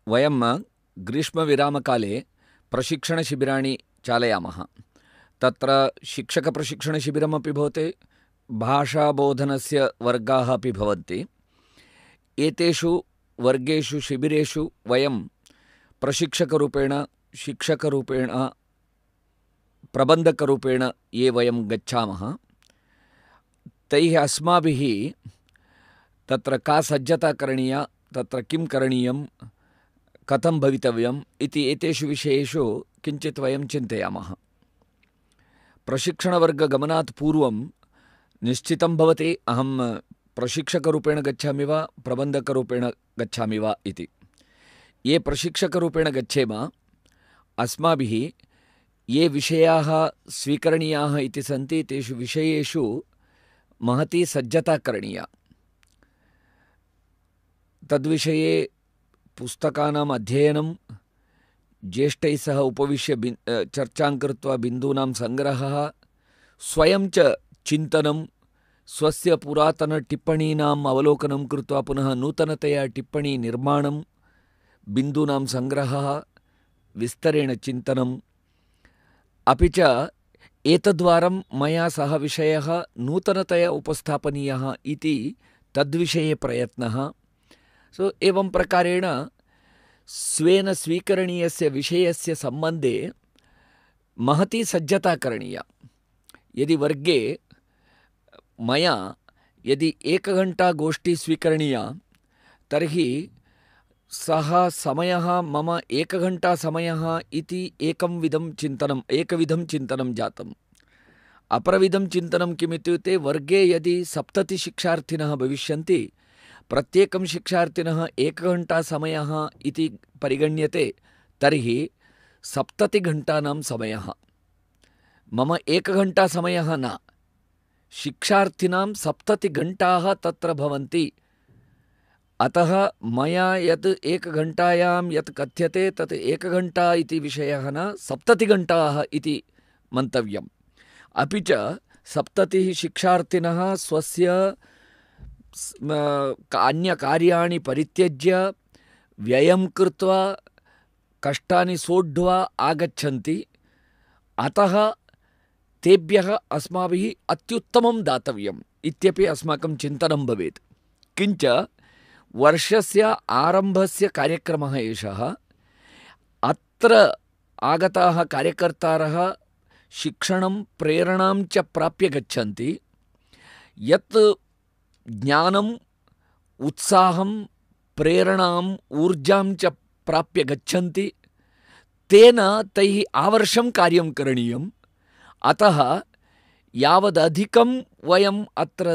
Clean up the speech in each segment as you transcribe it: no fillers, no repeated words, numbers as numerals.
वयं ग्रीष्मविरामकाले प्रशिक्षणशिबिराणि चालयामः। तत्र शिक्षकप्रशिक्षणशिबिरमपि भवति, भाषाबोधनस्य वर्गाः अपि भवन्ति। एतेषु वर्गेषु शिबिरेषु वयं प्रशिक्षकरूपेण, शिक्षकरूपेण, प्रबन्धकरूपेण ये वयं गच्छामः, तैः अस्माभिः तत्र का सज्जता करणीया, तत्र किं करणीयं, कथं भवितव्यम् इति एतेषु विषयेषु किञ्चित् वयं चिन्तयामः। प्रशिक्षणवर्गगमनात् पूर्वं निश्चितं भवति अहं प्रशिक्षकरूपेण गच्छामि वा प्रबन्धकरूपेण गच्छामि वा इति। ये प्रशिक्षकरूपेण गच्छेम, अस्माभिः ये विषयाः स्वीकरणीयाः इति सन्ति तेषु विषयेषु महती सज्जता करणीया। तद्विषये पुस्तकानाम् अध्ययनं, ज्येष्ठैः सह उपविश्य चर्चां कृत्वा बिन्दूनां सङ्ग्रहः, स्वयं च चिन्तनं, स्वस्य पुरातनटिप्पणीनाम् अवलोकनं कृत्वा पुनः नूतनतया टिप्पणी निर्माणं, बिन्दूनां सङ्ग्रहः, विस्तरेण चिन्तनम्, अपि च एतद्वारं मया सः विषयः नूतनतया उपस्थापनीयः इति तद्विषये प्रयत्नः। एवं प्रकारेण स्वेन स्वीकरणीयस्य विषयस्य सम्बन्धे महती सज्जता करणीया। यदि वर्गे मया यदि 1 घण्टा गोष्ठी स्वीकरणीया, तर्हि सः समयः मम 1 घण्टा समयः इति एकविधं चिन्तनं जातम्। अपरविधं चिन्तनं किमित्युक्ते, वर्गे यदि 70 शिक्षार्थिनः भविष्यन्ति, प्रत्येकं शिक्षार्थिनः 1 घण्टा समयः इति परिगण्यते, तर्हि 70 घण्टानां समयः। मम 1 घण्टा समयः न, शिक्षार्थिनां 70 घण्टाः तत्र भवन्ति। अतः मया यत् 1 घण्टायां यत् कथ्यते तत् 1 घण्टा इति विषयः न, 70 घण्टाः इति मन्तव्यम्। अपि च 70 शिक्षार्थिनः स्वस्य अन्यकार्याणि परित्यज्य व्ययं कृत्वा कष्टानि सोढ्वा आगच्छन्ति। अतः तेभ्यः अस्माभिः अत्युत्तमं दातव्यम् इत्यपि अस्माकं चिन्तनं भवेत्। किञ्च वर्षस्य आरम्भस्य कार्यक्रमः एषः। अत्र आगताः कार्यकर्तारः शिक्षणं, प्रेरणां च प्राप्य गच्छन्ति। यत् ज्ञानम्, उत्साहं, प्रेरणाम्, ऊर्जां च प्राप्य गच्छन्ति, तेन तैः आवर्षं कार्यं करणीयम्। अतः यावदधिकं वयम् अत्र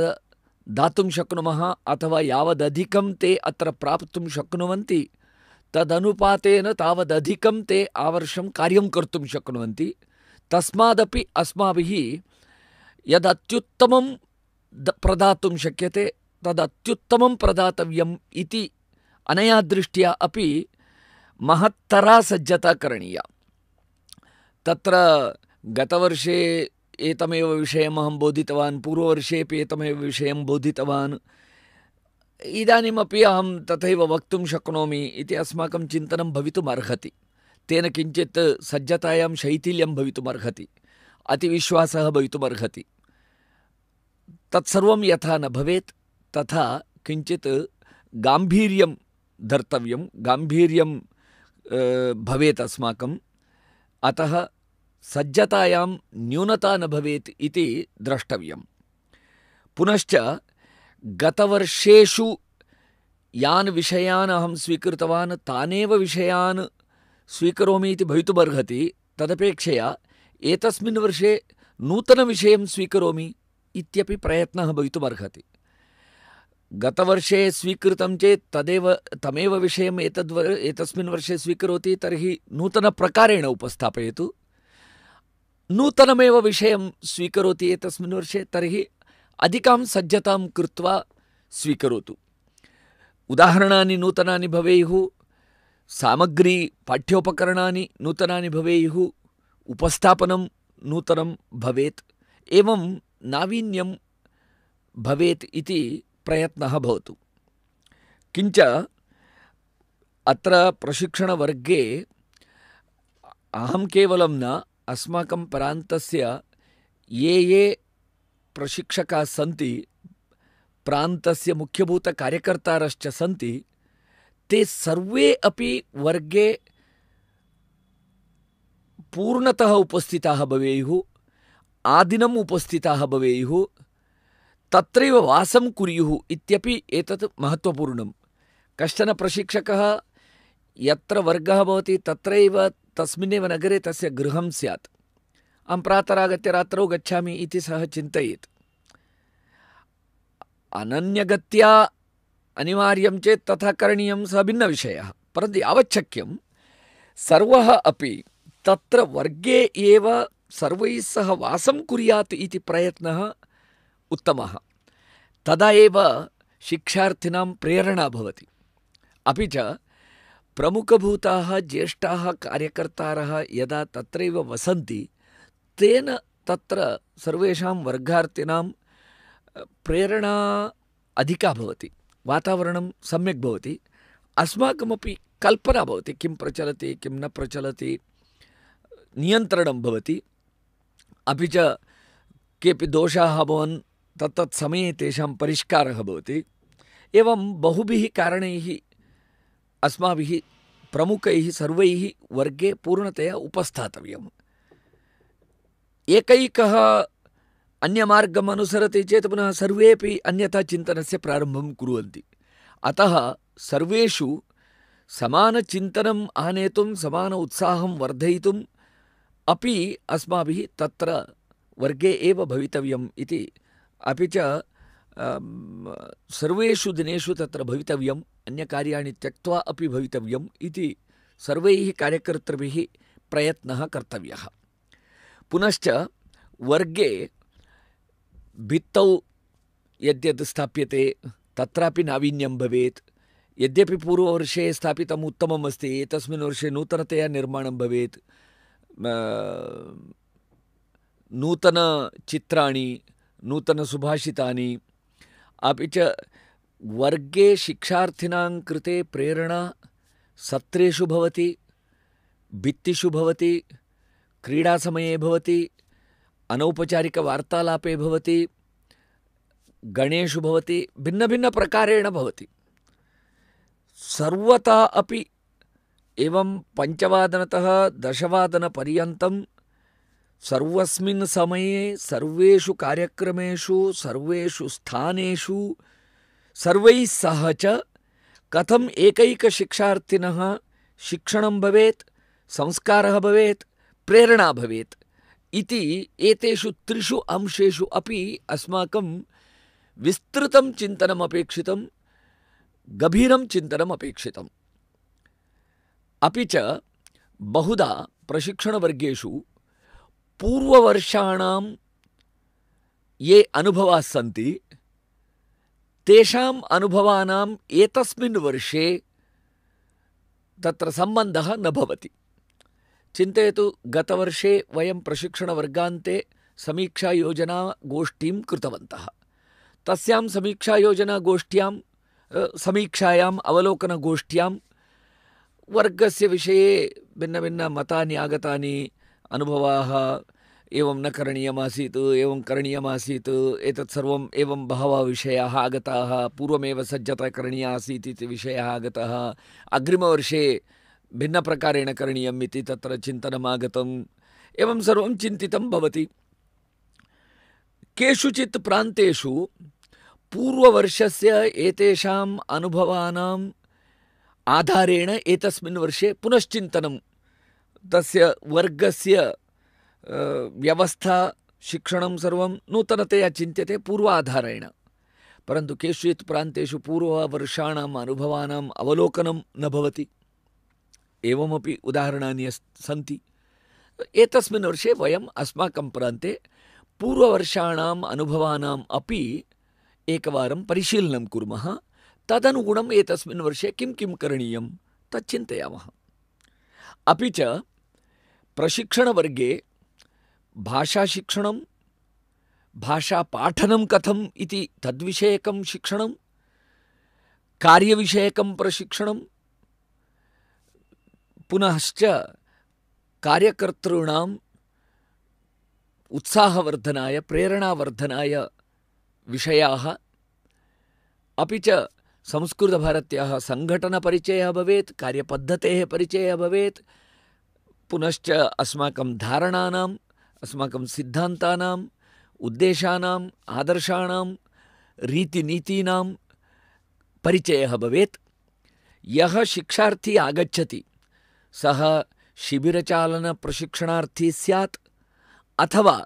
दातुं शक्नुमः अथवा यावदधिकं ते अत्र प्राप्तुं शक्नुवन्ति, तदनुपातेन तावदधिकं ते आवर्षं कार्यं कर्तुं शक्नुवन्ति। तस्मादपि अस्माभिः यदत्युत्तमं प्रदातुं शक्यते तदत्युत्तमं प्रदातव्यम् इति अनया दृष्ट्या अपि महत्तरा सज्जता करणीया। तत्र गतवर्षे एतमेव विषयम् अहं बोधितवान्, पूर्ववर्षेपि एतमेव विषयं बोधितवान्, इदानीमपि अहं तथैव वक्तुं शक्नोमि इति अस्माकं चिन्तनं भवितुम् अर्हति। तेन किञ्चित् सज्जतायां शैथिल्यं भवितुम् अर्हति, अतिविश्वासः भवितुम् अर्हति। तत्सर्वं यथा न भवेत् तथा किञ्चित् गाम्भीर्यं धर्तव्यं, गाम्भीर्यं भवेत् अस्माकम्। अतः सज्जतायां न्यूनता न भवेत् इति द्रष्टव्यं। पुनश्च गतवर्षेषु यान् विषयान् अहं स्वीकृतवान् तानेव विषयान् स्वीकरोमि इति भवितुमर्हति। तदपेक्षया एतस्मिन् वर्षे नूतनविषयं स्वीकरोमि इत्यपि प्रयत्नः भवितुमर्हति। गतवर्षे स्वीकृतं चेत् तमेव विषयम् एतस्मिन् वर्षे स्वीकरोति, तर्हि नूतनप्रकारेण उपस्थापयतु। नूतनमेव विषयं स्वीकरोति एतस्मिन् वर्षे, तर्हि अधिकां सज्जतां कृत्वा स्वीकरोतु। उदाहरणानि नूतनानि भवेयुः, सामग्री पाठ्योपकरणानि नूतनानि भवेयुः, उपस्थापनं नूतनं भवेत्, एवं नावीन्यं भवेत् इति प्रयत्नः भवतु। किञ्च अत्र प्रशिक्षणवर्गे अहं केवलं न, अस्माकं प्रान्तस्य ये प्रशिक्षकाः सन्ति, प्रान्तस्य मुख्यभूतकार्यकर्तारश्च सन्ति, ते सर्वे अपि वर्गे पूर्णतः उपस्थिताः भवेयुः, आदिनम् उपस्थिताः भवेयुः, तत्रैव वासं कुर्युः इत्यपि एतत् महत्त्वपूर्णं। कश्चन प्रशिक्षकः यत्र वर्गः भवति तत्रैव तस्मिन्नेव नगरे तस्य गृहं स्यात्। अहं प्रातरागत्य रात्रौ गच्छामि इति सः चिन्तयेत्। अनन्यगत्या अनिवार्यं चेत् तथा करणीयं, सः भिन्नविषयः। परन्तु यावत् शक्यं सर्वः अपि तत्र वर्गे एव सर्वैः सह वासं कुर्यात् इति प्रयत्नः उत्तमः। तदा एव शिक्षार्थिनां प्रेरणा भवति। अपि च प्रमुखभूताः ज्येष्ठाः कार्यकर्तारः यदा तत्रैव वसन्ति, तेन तत्र सर्वेषां वर्गार्थिनां प्रेरणा अधिका भवति, वातावरणं सम्यक् भवति, अस्माकमपि कल्पना भवति किं प्रचलति किं न प्रचलति, नियन्त्रणं भवति। अपि च केऽपि दोषाः अभवन् तत्तत् समये तेषां परिष्कारः भवति। एवं बहुभिः कारणैः अस्माभिः प्रमुखैः सर्वैः वर्गे पूर्णतया उपस्थातव्यम्। एकैकः अन्यमार्गम् अनुसरति चेत् पुनः सर्वेपि अन्यथा चिन्तनस्य प्रारम्भं कुर्वन्ति। अतः सर्वेषु समानचिन्तनम् आनेतुं, समान उत्साहं वर्धयितुम् अपि अस्माभिः तत्र वर्गे एव भवितव्यम् इति, अपि च सर्वेषु दिनेषु तत्र भवितव्यम्, अन्यकार्याणि त्यक्त्वा अपि भवितव्यम् इति सर्वैः कार्यकर्तृभिः प्रयत्नः कर्तव्यः। पुनश्च वर्गे भित्तौ यद्यद् स्थाप्यते तत्रापि नावीन्यं भवेत्। यद्यपि पूर्ववर्षे स्थापितम् उत्तमम् अस्ति, एतस्मिन् वर्षे नूतनतया निर्माणं भवेत्। नूतनचित्राणि, नूतनसुभाषितानि, अपि च वर्गे शिक्षार्थिनां कृते प्रेरणा सत्रेषु भवति, भित्तिषु भवति, क्रीडासमये भवति, अनौपचारिकवार्तालापे भवति, गणेषु भवति, भिन्नभिन्नप्रकारेण भवति। सर्वथा अपि एवं 5:00 10:00पर्यन्तं सर्वस्मिन् समये सर्वेषु कार्यक्रमेषु सर्वेषु स्थानेषु सर्वैः सह च कथम् एकैकशिक्षार्थिनः शिक्षणं भवेत्, संस्कारः भवेत्, प्रेरणा भवेत् इति एतेषु 3 अंशेषु अपि अस्माकं विस्तृतं चिन्तनम् अपेक्षितं, गभीरं चिन्तनम् अपेक्षितम्। अपि च बहुधा प्रशिक्षणवर्गेषु पूर्ववर्षाणां ये अनुभवाः सन्ति, तेषाम् अनुभवानाम् एतस्मिन् वर्षे तत्र सम्बन्धः न भवति। चिन्तयतु, गतवर्षे वयं प्रशिक्षणवर्गान्ते समीक्षायोजनागोष्ठीं कृतवन्तः। तस्यां समीक्षायोजनागोष्ठ्यां समीक्षायाम् अवलोकनगोष्ठ्यां वर्गस्य विषये भिन्नभिन्नमतानि आगतानि, अनुभवाः, एवं न करणीयमासीत्, एवं करणीयमासीत्, एतत् सर्वम् एवं बहवः विषयाः आगताः, पूर्वमेव सज्जता करणीया आसीत् इति विषयः आगतः, अग्रिमवर्षे भिन्नप्रकारेण करणीयम् इति तत्र चिन्तनम् आगतम्, एवं सर्वं चिन्तितं भवति। केषुचित् प्रान्तेषु पूर्ववर्षस्य एतेषाम् अनुभवानाम् आधारेण एतस्मिन् वर्षे पुनश्चिन्तनं, तस्य वर्गस्य व्यवस्था, शिक्षणं सर्वं नूतनतया चिन्त्यते पूर्वाधारेण। परन्तु केषुचित् प्रान्तेषु पूर्ववर्षाणाम् अनुभवानाम् अवलोकनं न भवति। एवमपि उदाहरणानि सन्ति। एतस्मिन् वर्षे वयम् अस्माकं प्रान्ते पूर्ववर्षाणाम् अनुभवानाम् अपि एकवारं परिशीलनं कुर्मः। तदनुगुणम् एतस्मिन् वर्षे किं किं करणीयं तत् चिन्तयामः। अपि च प्रशिक्षणवर्गे भाषाशिक्षणं, भाषापाठनं कथम् इति तद्विषयकं शिक्षणं, कार्यविषयकं प्रशिक्षणं, पुनश्च कार्यकर्तॄणाम् उत्साहवर्धनाय प्रेरणावर्धनाय विषयाः, अपि च संस्कृतभारत्याः सङ्घटनपरिचयः भवेत्, कार्यपद्धतेः परिचयः भवेत्, पुनश्च अस्माकं धारणानाम्, अस्माकं सिद्धान्तानाम्, उद्देशानाम्, आदर्शाणां, रीतिनीतीनां परिचयः भवेत्। यः शिक्षार्थी आगच्छति सः शिबिरचालनप्रशिक्षणार्थी स्यात् अथवा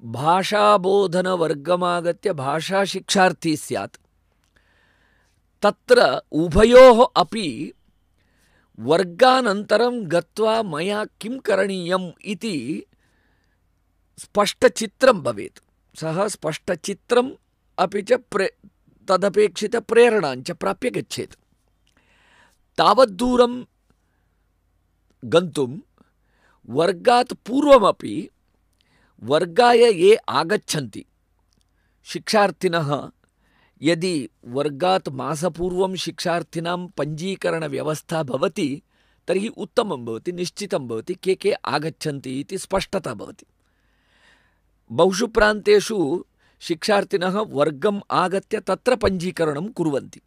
भाषाबोधनवर्गमागत्य भाषाशिक्षार्थी स्यात्, तत्र उभयोः अपि वर्गानन्तरं गत्वा मया किं करणीयम् इति स्पष्टचित्रं भवेत्। सः स्पष्टचित्रम् अपि च तदपेक्षितप्रेरणाञ्च प्राप्य गच्छेत्। तावद्दूरं गन्तुं वर्गात् पूर्वमपि वर्गाय ये आगच्छन्ति शिक्षार्थिनः, यदि वर्गात् मासपूर्वं शिक्षार्थिनां पञ्जीकरणव्यवस्था भवति तर्हि उत्तमं भवति, निश्चितं भवति के आगच्छन्ति इति स्पष्टता भवति। बहुषु प्रान्तेषु शिक्षार्थिनः वर्गम् आगत्य तत्र पञ्जीकरणं कुर्वन्ति।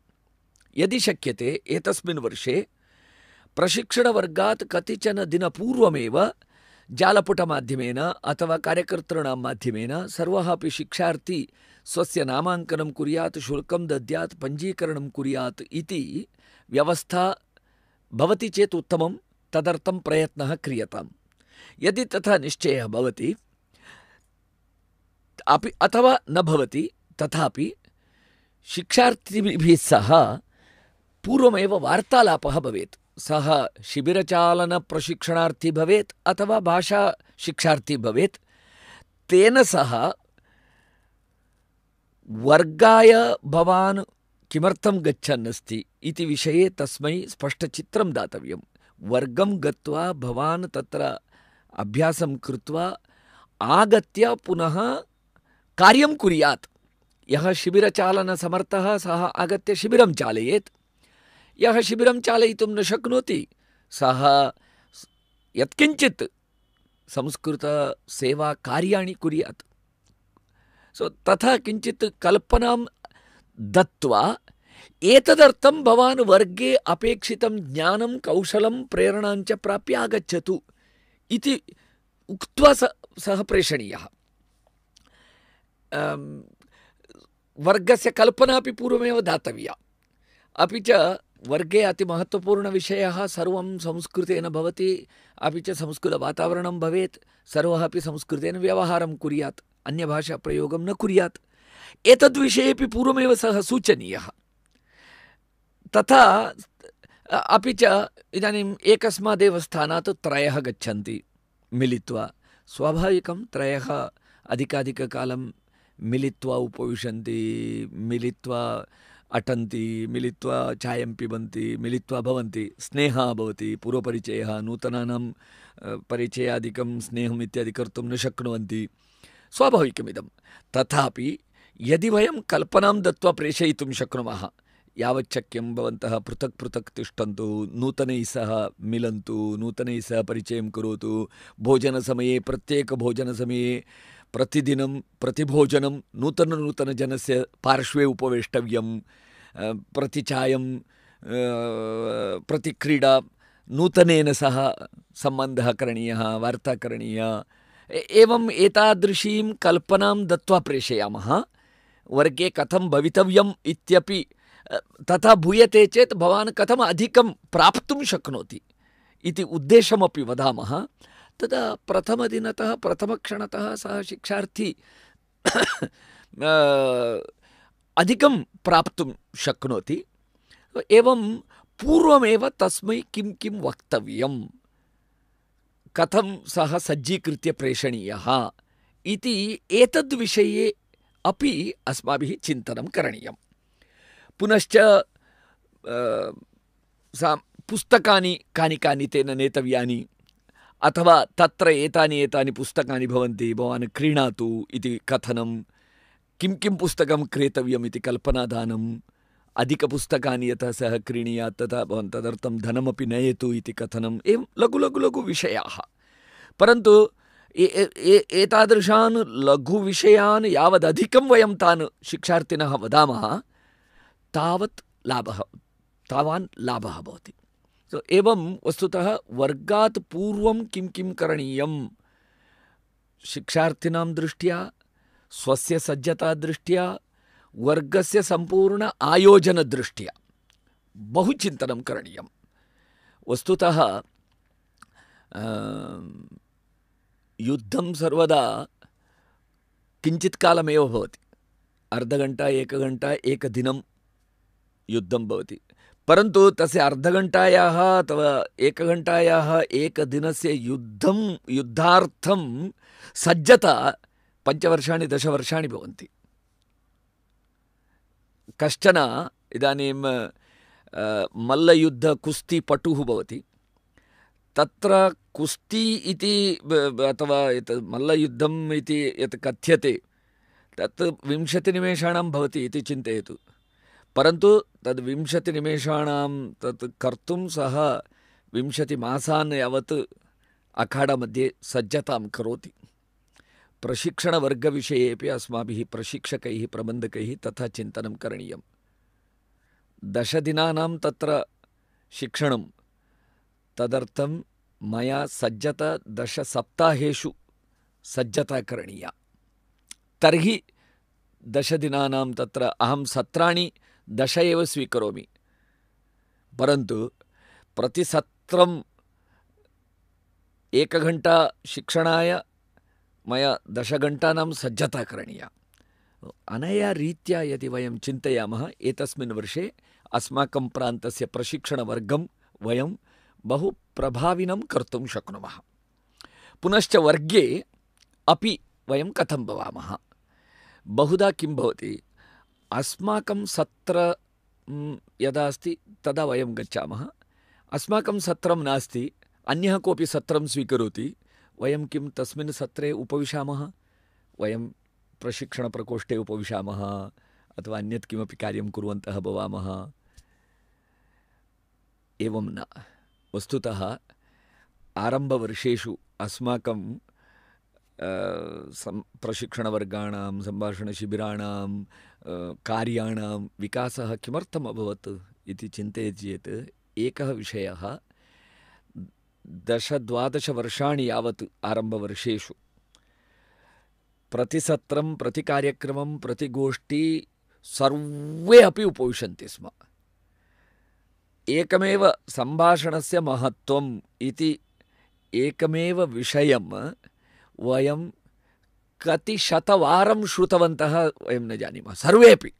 यदि शक्यते एतस्मिन् वर्षे प्रशिक्षणवर्गात् कतिचन दिनपूर्वमेव जालपुटमाध्यमेन अथवा कार्यकर्तॄणां माध्यमेन सर्वः अपि शिक्षार्थी स्वस्य नामाङ्कनं कुर्यात्, शुल्कं दद्यात्, पञ्जीकरणं कुर्यात् इति व्यवस्था भवति चेत् उत्तमं। तदर्थं प्रयत्नः क्रियताम्। यदि तथा निश्चयः भवति अथवा न भवति, तथापि शिक्षार्थिभिः सह पूर्वमेव वार्तालापः भवेत्। सः शिबिरचालनप्रशिक्षणार्थी भवेत् अथवा भाषाशिक्षार्थी भवेत्। तेन सह वर्गाय भवान् किमर्थं गच्छन् अस्ति इति विषये तस्मै स्पष्टचित्रं दातव्यं। वर्गं गत्वा भवान् तत्र अभ्यासं कृत्वा आगत्य पुनः कार्यं कुर्यात्। यः शिबिरचालनसमर्थः सः आगत्य शिबिरं चालयेत्। यः शिबिरं चालयितुं न शक्नोति सः यत्किञ्चित् संस्कृतसेवाकार्याणि कुर्यात्। तथा किञ्चित् कल्पनां दत्त्वा एतदर्थं भवान् वर्गे अपेक्षितं ज्ञानं, कौशलं, प्रेरणाञ्च प्राप्य आगच्छतु इति उक्त्वा सः प्रेषणीयः। वर्गस्य कल्पना अपि पूर्वमेव दातव्या। अपि च वर्गे अतिमहत्त्वपूर्णविषयः सर्वं संस्कृतेन भवति, अपि च संस्कृतवातावरणं भवेत्, सर्वः अपि संस्कृतेन व्यवहारं कुर्यात्, अन्यभाषाप्रयोगं न कुर्यात्। एतद्विषयेपि पूर्वमेव सः सूचनीयः। तथा अपि च इदानीम् एकस्मादेव स्थानात् त्रयः गच्छन्ति मिलित्वा, स्वाभाविकं त्रयः अधिकाधिककालं मिलित्वा उपविशन्ति, मिलित्वा अटन्ति, मिलित्वा चायं पिबन्ति, मिलित्वा भवन्ति, स्नेहः भवति, पूर्वपरिचयः, नूतनानां परिचयादिकं स्नेहम् इत्यादि कर्तुं न शक्नुवन्ति, स्वाभाविकमिदं। तथापि यदि वयं कल्पनां दत्त्वा प्रेषयितुं शक्नुमः, यावच्छक्यं भवन्तः पृथक् पृथक् तिष्ठन्तु, नूतनैः सह मिलन्तु, नूतनैः सह परिचयं करोतु, भोजनसमये प्रत्येकभोजनसमये प्रतिदिनं प्रतिभोजनं नूतनजनस्य पार्श्वे उपवेष्टव्यं, प्रतिचायं प्रतिक्रीडा नूतनेन सह सम्बन्धः करणीयः, वार्ता करणीया। एवम् एतादृशीं कल्पनां दत्त्वा प्रेषयामः। वर्गे कथं भवितव्यम् इत्यपि तथा भूयते चेत् भवान् कथम् अधिकं प्राप्तुं शक्नोति इति उद्देशमपि वदामः। तदा प्रथमदिनतः प्रथमक्षणतः सः शिक्षार्थी अधिकं प्राप्तुं शक्नोति। एवं पूर्वमेव तस्मै किं किं वक्तव्यं, कथं सः सज्जीकृत्य प्रेषणीयः इति एतद्विषये अपि अस्माभिः चिन्तनं करणीयं। पुनश्च पुस्तकानि कानि तेन नेतव्यानि, अथवा तत्र एतानि पुस्तकानि भवन्ति, भवान् क्रीणातु इति कथनं, किं पुस्तकं क्रेतव्यम् इति कल्पनादानं, अधिकपुस्तकानि यथा सः क्रीणीयात् तथा भवान् तदर्थं धनमपि नयतु इति कथनम्, एवं लघु लघु लघु विषयाः। परन्तु एतादृशान् लघुविषयान् यावदधिकं वयं तान् शिक्षार्थिनः वदामः तावान् लाभः भवति। एवं वस्तुतः वर्गात् पूर्वं किं किं करणीयं शिक्षार्थिनां दृष्ट्या, स्वस्य सज्जता दृष्ट्या, वर्गस्य संपूर्ण आयोजनदृष्ट्या बहु चिन्तनं करणीयं। वस्तुतः युद्धं सर्वदा किञ्चित् कालमेव भवति। अर्धघण्टा, एकघण्टा, एकदिनं युद्धं भवति। परन्तु तस्य अर्धघण्टायाः अथवा एकघण्टायाः एकदिनस्य युद्धार्थं सज्जता 5 वर्षाणि 10 वर्षाणि भवन्ति। कश्चन इदानीं मल्लयुद्धकुस्तीपटुः भवति, तत्र कुस्ती इति अथवा एतत् मल्लयुद्धम् इति यत् कथ्यते तत् 20 निमेषाणां भवति इति चिन्तयतु। परन्तु तद् 20 निमेषाणां तत् कर्तुं सः 20 मासान् यावत् अखाडामध्ये सज्जतां करोति। प्रशिक्षणवर्गविषयेपि अस्माभिः प्रशिक्षकैः प्रबन्धकैः तथा चिन्तनं करणीयं। 10 दिनानां तत्र शिक्षणं, तदर्थं मया सज्जता 10 सप्ताहेषु सज्जता करणीया। तर्हि 10 दिनानां तत्र अहं सत्राणि 10 एव स्वीकरोमि, परन्तु प्रतिसत्रं 1 घण्टा शिक्षणाय मया 10 घण्टानां सज्जता करणीया। अनया रीत्या यदि वयं चिन्तयामः, एतस्मिन् वर्षे अस्माकं प्रान्तस्य प्रशिक्षणवर्गं वयं बहु प्रभाविनं कर्तुं शक्नुमः। पुनश्च वर्गे अपि वयं कथं भवामः। बहुधा किं भवति, अस्माकं सत्र यदा अस्ति तदा वयं गच्छामः, अस्माकं सत्रं नास्ति, अन्यः कोऽपि सत्रं स्वीकरोति, वयं किं तस्मिन् सत्रे उपविशामः, वयं प्रशिक्षणप्रकोष्ठे उपविशामः अथवा अन्यत् किमपि कार्यं कुर्वन्तः भवामः। एवं न। वस्तुतः आरम्भवर्षेषु अस्माकं प्रशिक्षणवर्गाणां, सम्भाषणशिबिराणां, कार्याणां विकासः किमर्थम् अभवत् इति चिन्तयति चेत् एकः विषयः, 10-12 वर्षाणि यावत् आरम्भवर्षेषु प्रतिसत्रं, प्रतिकार्यक्रमं, प्रतिगोष्ठी सर्वे अपि उपविशन्ति स्म। एकमेव सम्भाषणस्य महत्त्वम् इति एकमेव विषयं वयं कति शतवारं श्रुतवन्तः वयं न जानीमः। सर्वेपि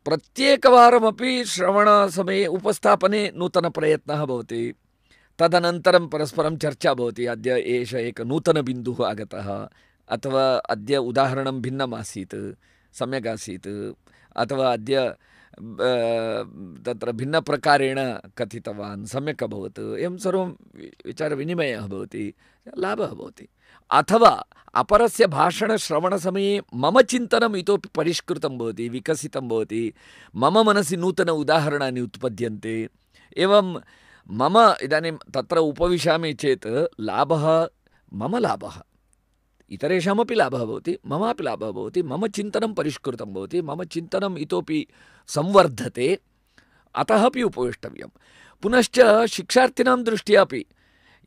प्रत्येकवारमपि श्रवणसमये उपस्थापने नूतनप्रयत्नः भवति। तदनन्तरं परस्परं चर्चा भवति, अद्य एष एक नूतनबिन्दुः आगतः, अथवा अद्य उदाहरणं भिन्नम् आसीत्, सम्यक् आसीत्, अथवा अद्य तत्र भिन्नप्रकारेण कथितवान्, सम्यक् अभवत्, एवं सर्वं विचारविनिमयः भवति, लाभः भवति। अथवा अपरस्य भाषणश्रवणसमये मम चिन्तनम् इतोपि परिष्कृतं भवति, विकसितं भवति, मम मनसि नूतन उदाहरणानि उत्पद्यन्ते। एवं मम इदानीं तत्र उपविशामि चेत् लाभः मम लाभः, इतरेषामपि लाभः भवति, ममापि लाभः भवति, मम चिन्तनं परिष्कृतं भवति, मम चिन्तनम् इतोपि संवर्धते, अतः अपि उपवेष्टव्यं। पुनश्च शिक्षार्थिनां दृष्ट्या अपि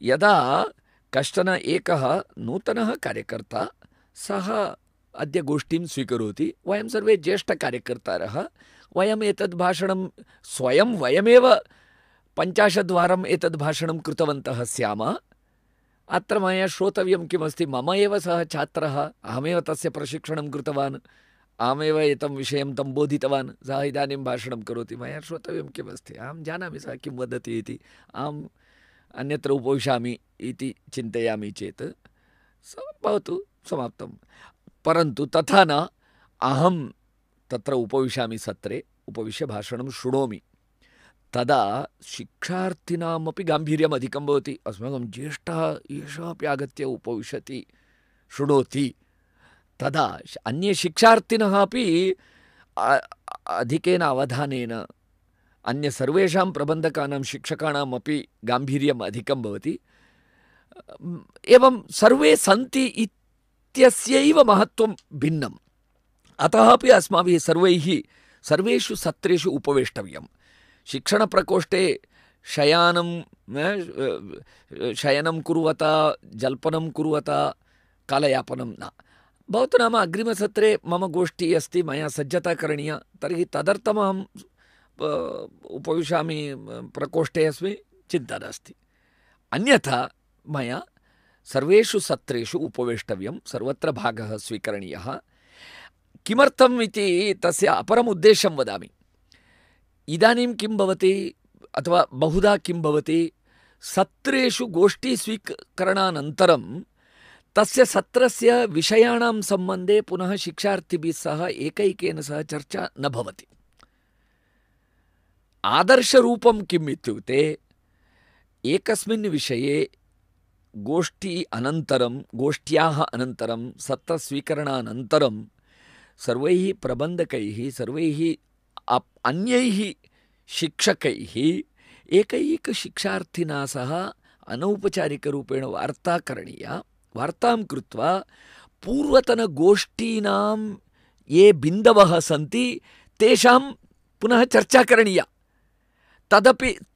यदा कश्चन एकः नूतनः कार्यकर्ता सः अद्य गोष्ठीं स्वीकरोति, वयं सर्वे ज्येष्ठकार्यकर्तारः, वयम् एतद् भाषणं स्वयं वयमेव 50 वारम् एतद् भाषणं कृतवन्तः स्याम। अत्र मया श्रोतव्यं किमस्ति, मम एव सः छात्रः, अहमेव तस्य प्रशिक्षणं कृतवान्, अहमेव एतं विषयं तं बोधितवान्, सः इदानीं भाषणं करोति, मया श्रोतव्यं किमस्ति, अहं जानामि सः किं वदति इति, अहम् अन्यत्र उपविशामि इति चिन्तयामि चेत् भवतु, समाप्तं। परन्तु तथा न, अहं तत्र उपविशामि, सत्रे उपविश्य भाषणं शृणोमि, तदा शिक्षार्थिनामपि गाम्भीर्यम् अधिकं भवति। अस्माकं ज्येष्ठः एषः अपि आगत्य उपविशति, शृणोति, तदा अन्ये शिक्षार्थिनः अपि अधिकेन अवधानेन अन्य सर्वेषां प्रबन्धकानां शिक्षकाणाम् अपि गाम्भीर्यम् अधिकं भवति। एवं सर्वे सन्ति इत्यस्यैव महत्त्वं भिन्नम्। अतः अपि अस्माभिः सर्वेषु सत्रेषु उपवेष्टव्यं। शिक्षणप्रकोष्ठे शयनं कुर्वता जल्पनं कुर्वता कालयापनं न। भवतु नाम अग्रिमसत्रे मम गोष्ठी अस्ति, मया सज्जता करणीया, तर्हि तदर्थमहं उपविशामि, प्रकोष्ठे अस्मि, चिन्ता नास्ति। अन्यथा मया सर्वेषु सत्रेषु उपवेष्टव्यं, सर्वत्र भागः स्वीकरणीयः। किमर्थम् इति तस्य अपरम् उद्देश्यं वदामि। इदानीं किं भवति अथवा बहुधा किं भवति, सत्रेषु गोष्ठी स्वीकरणानन्तरं तस्य सत्रस्य विषयाणां सम्बन्धे पुनः शिक्षार्थिभिः सह एकैकेन सह चर्चा न भवति। आदर्शरूपं किम् इत्युक्ते, एकस्मिन् विषये गोष्ठ्याः अनन्तरं सत्रस्वीकरणानन्तरं सर्वैः प्रबन्धकैः, सर्वैः अन्यैः शिक्षकैः एकैकशिक्षार्थिना सह अनौपचारिकरूपेण वार्ता करणीया। वार्तां कृत्वा पूर्वतनगोष्ठीनां ये बिन्दवः सन्ति तेषां पुनः चर्चा करणीया।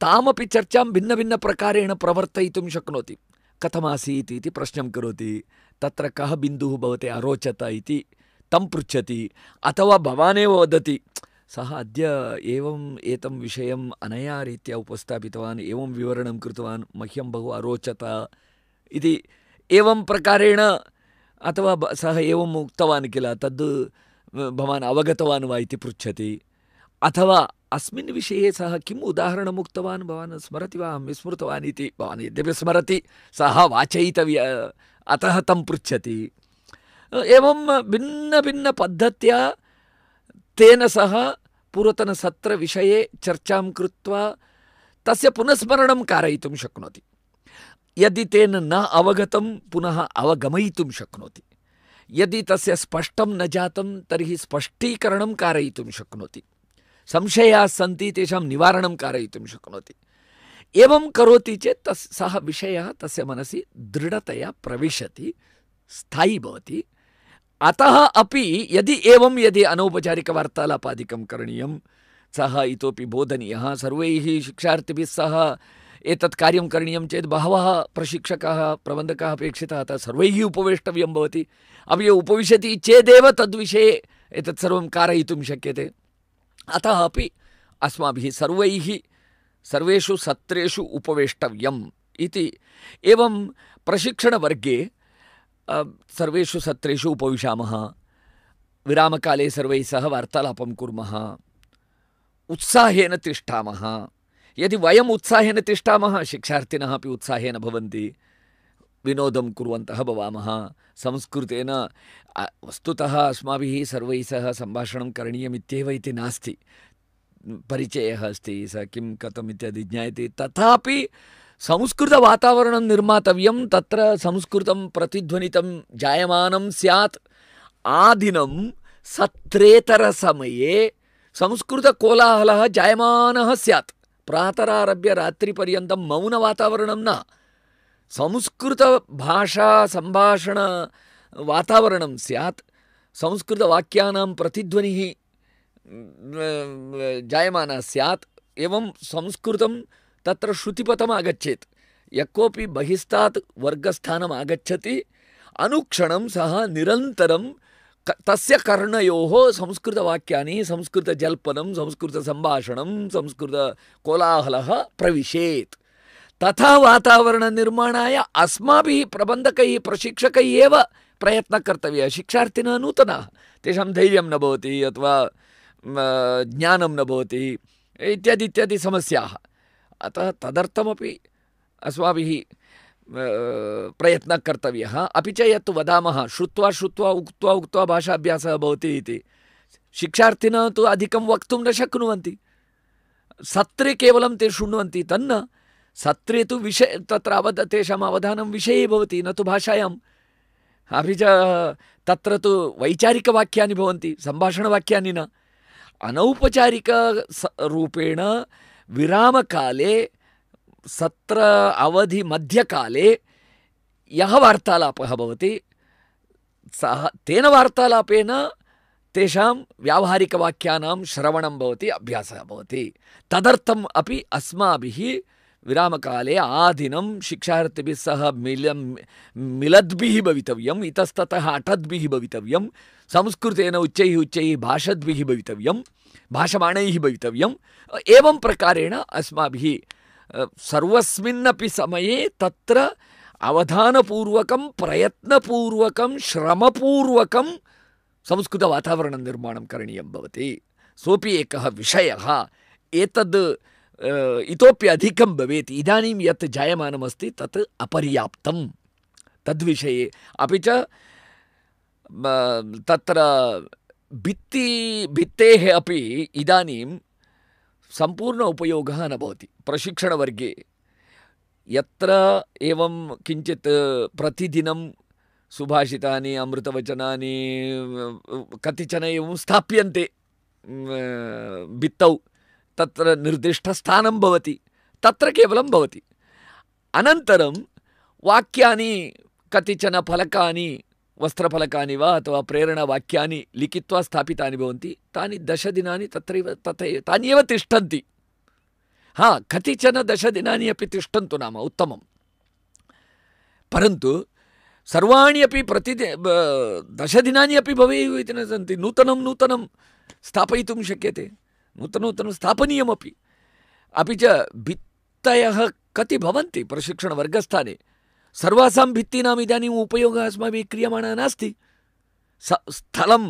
तामपि चर्चां भिन्नभिन्नप्रकारेण प्रवर्तयितुं शक्नोति। कथमासीत् इति प्रश्नं करोति, तत्र कः बिन्दुः भवते अरोचत इति तं पृच्छति, अथवा भवानेव वदति, सः अद्य एतं विषयम् अनया रीत्या उपस्थापितवान्, एवं विवरणं कृतवान्, मह्यं बहु अरोचत इति एवं प्रकारेण, अथवा सः एवम् उक्तवान् किल, तद् भवान् अवगतवान् वा इति पृच्छति। अथवा अस्मिन् विषये सः किम् उदाहरणम् उक्तवान्, भवान् स्मरति वा, अहं विस्मृतवान् इति। भवान् यद्यपि स्मरति, सः वाचयितव्य, अतः तं पृच्छति। एवं भिन्नभिन्नपद्धत्या तेन सह पूर्वतनसत्रविषये चर्चां कृत्वा तस्य पुनस्मरणं कारयितुं शक्नोति। यदि तेन न अवगतं पुनः अवगमयितुं शक्नोति। यदि तस्य स्पष्टं न जातं तर्हि स्पष्टीकरणं कारयितुं शक्नोति। संशयाः सन्ति तेषां निवारणं कारयितुं शक्नोति। एवं करोति चेत् सः विषयः तस्य मनसि दृढतया प्रविशति, स्थायी भवति। अतः अपि यदि अनौपचारिकवार्तालापादिकं करणीयं, सः इतोपि बोधनीयः, सर्वैः शिक्षार्थिभिः सह एतत् कार्यं करणीयं चेत् बहवः प्रशिक्षकाः प्रबन्धकाः अपेक्षिताः, अतः सर्वैः उपवेष्टव्यं भवति। अपि उपविशति चेदेव तद्विषये एतत् सर्वं कारयितुं शक्यते। अतः अपि अस्माभिः सर्वेषु सत्रेषु उपवेष्टव्यम् इति। एवं प्रशिक्षणवर्गे सर्वेषु सत्रेषु उपविशामः, विरामकाले सर्वैः सह वार्तालापं कुर्मः, उत्साहेन तिष्ठामः। यदि वयम् उत्साहेन तिष्ठामः, शिक्षार्थिनः अपि उत्साहेन भवन्ति, विनोदं कुर्वन्तः भवामः। संस्कृतेन वस्तुतः अस्माभिः सर्वैः सह सम्भाषणं करणीयमित्येव इति नास्ति। परिचयः अस्ति, स किं कथम् इत्यादि ज्ञायते, तथापि संस्कृतवातावरणं निर्मातव्यं, तत्र संस्कृतं प्रतिध्वनितं जायमानं स्यात्। आदिनं सत्रेतरसमये संस्कृतकोलाहलः जायमानः स्यात्। प्रातरारभ्य रात्रिपर्यन्तं मौनवातावरणं न, संस्कृतभाषा सम्भाषण वातावरणं स्यात्। संस्कृतवाक्यानां प्रतिध्वनिः जायमाना स्यात्। एवं संस्कृतं तत्र श्रुतिपथम् आगच्छेत्। यः कोऽपि बहिस्तात् वर्गस्थानम् आगच्छति, अनुक्षणं सः निरन्तरं तस्य कर्णयोः संस्कृतवाक्यानि, संस्कृतजल्पनं, संस्कृतसम्भाषणं, संस्कृतकोलाहलः प्रविशेत्। तथा वातावरणनिर्माणाय अस्माभिः प्रबन्धकैः प्रशिक्षकैः एव प्रयत्नः कर्तव्यः। शिक्षार्थिनः नूतनाः, तेषां धैर्यं न भवति अथवा ज्ञानं न भवति इत्यादि समस्याः। अतः तदर्थमपि अस्माभिः प्रयत्नः कर्तव्यः। अपि च यत् वदामः, श्रुत्वा श्रुत्वा उक्त्वा भाषाभ्यासः भवति इति, शिक्षार्थिनः तु अधिकं वक्तुं न शक्नुवन्ति। सत्रे केवलं ते शृण्वन्ति तन्न, सत्रे तु तत्र तेषाम् अवधानं विषये भवति, न तु भाषायाम्। अपि च तत्र तु वैचारिकवाक्यानि भवन्ति, सम्भाषणवाक्यानि न। अनौपचारिक रूपेण विरामकाले सत्र अवधि मध्यकाले यः वार्तालापः भवति सः तेन वार्तालापेन तेषां व्यावहारिकवाक्यानां श्रवणं भवति, अभ्यासः भवति। तदर्थम् अपि अस्माभिः विरामकाले आदिनं शिक्षार्थिभिः सह मिलद्भिः भवितव्यम्, इतस्ततः अटद्भिः भवितव्यं, संस्कृतेन उच्चैः भाषद्भिः भवितव्यं, भाषमाणैः भवितव्यम्। एवं प्रकारेण अस्माभिः सर्वस्मिन्नपि समये तत्र अवधानपूर्वकं प्रयत्नपूर्वकं श्रमपूर्वकं संस्कृतवातावरणं निर्माणं करणीयं भवति। सोऽपि एकः विषयः। एतद् इतोपि अधिकं भवेत्। इदानीं यत् जायमानमस्ति तत् अपर्याप्तं तद्विषये। अपि च तत्र भित्तेः अपि इदानीं सम्पूर्ण उपयोगः न भवति। प्रशिक्षणवर्गे यत्र एवं किञ्चित् प्रतिदिनं सुभाषितानि, अमृतवचनानि कतिचन एवं स्थाप्यन्ते भित्तौ, तत्र निर्दिष्टस्थानं भवति, तत्र केवलं भवति। अनन्तरं वाक्यानि, कतिचन फलकानि, वस्त्रफलकानि वा अथवा प्रेरणावाक्यानि लिखित्वा स्थापितानि भवन्ति। तानि 10 दिनानि तत्रैव तानि एव तिष्ठन्ति। कतिचन 10 दिनानि अपि तिष्ठन्तु नाम उत्तमं, परन्तु सर्वाणि अपि 10 दिनानि अपि भवेयुः इति न सन्ति। नूतनं स्थापयितुं शक्यते, नूतनं स्थापनीयमपि। अपि च भित्तयः कति भवन्ति प्रशिक्षणवर्गस्थाने। सर्वासां भित्तीनाम् इदानीम् उपयोगः अस्माभिः क्रियमाणः नास्ति। स्थलं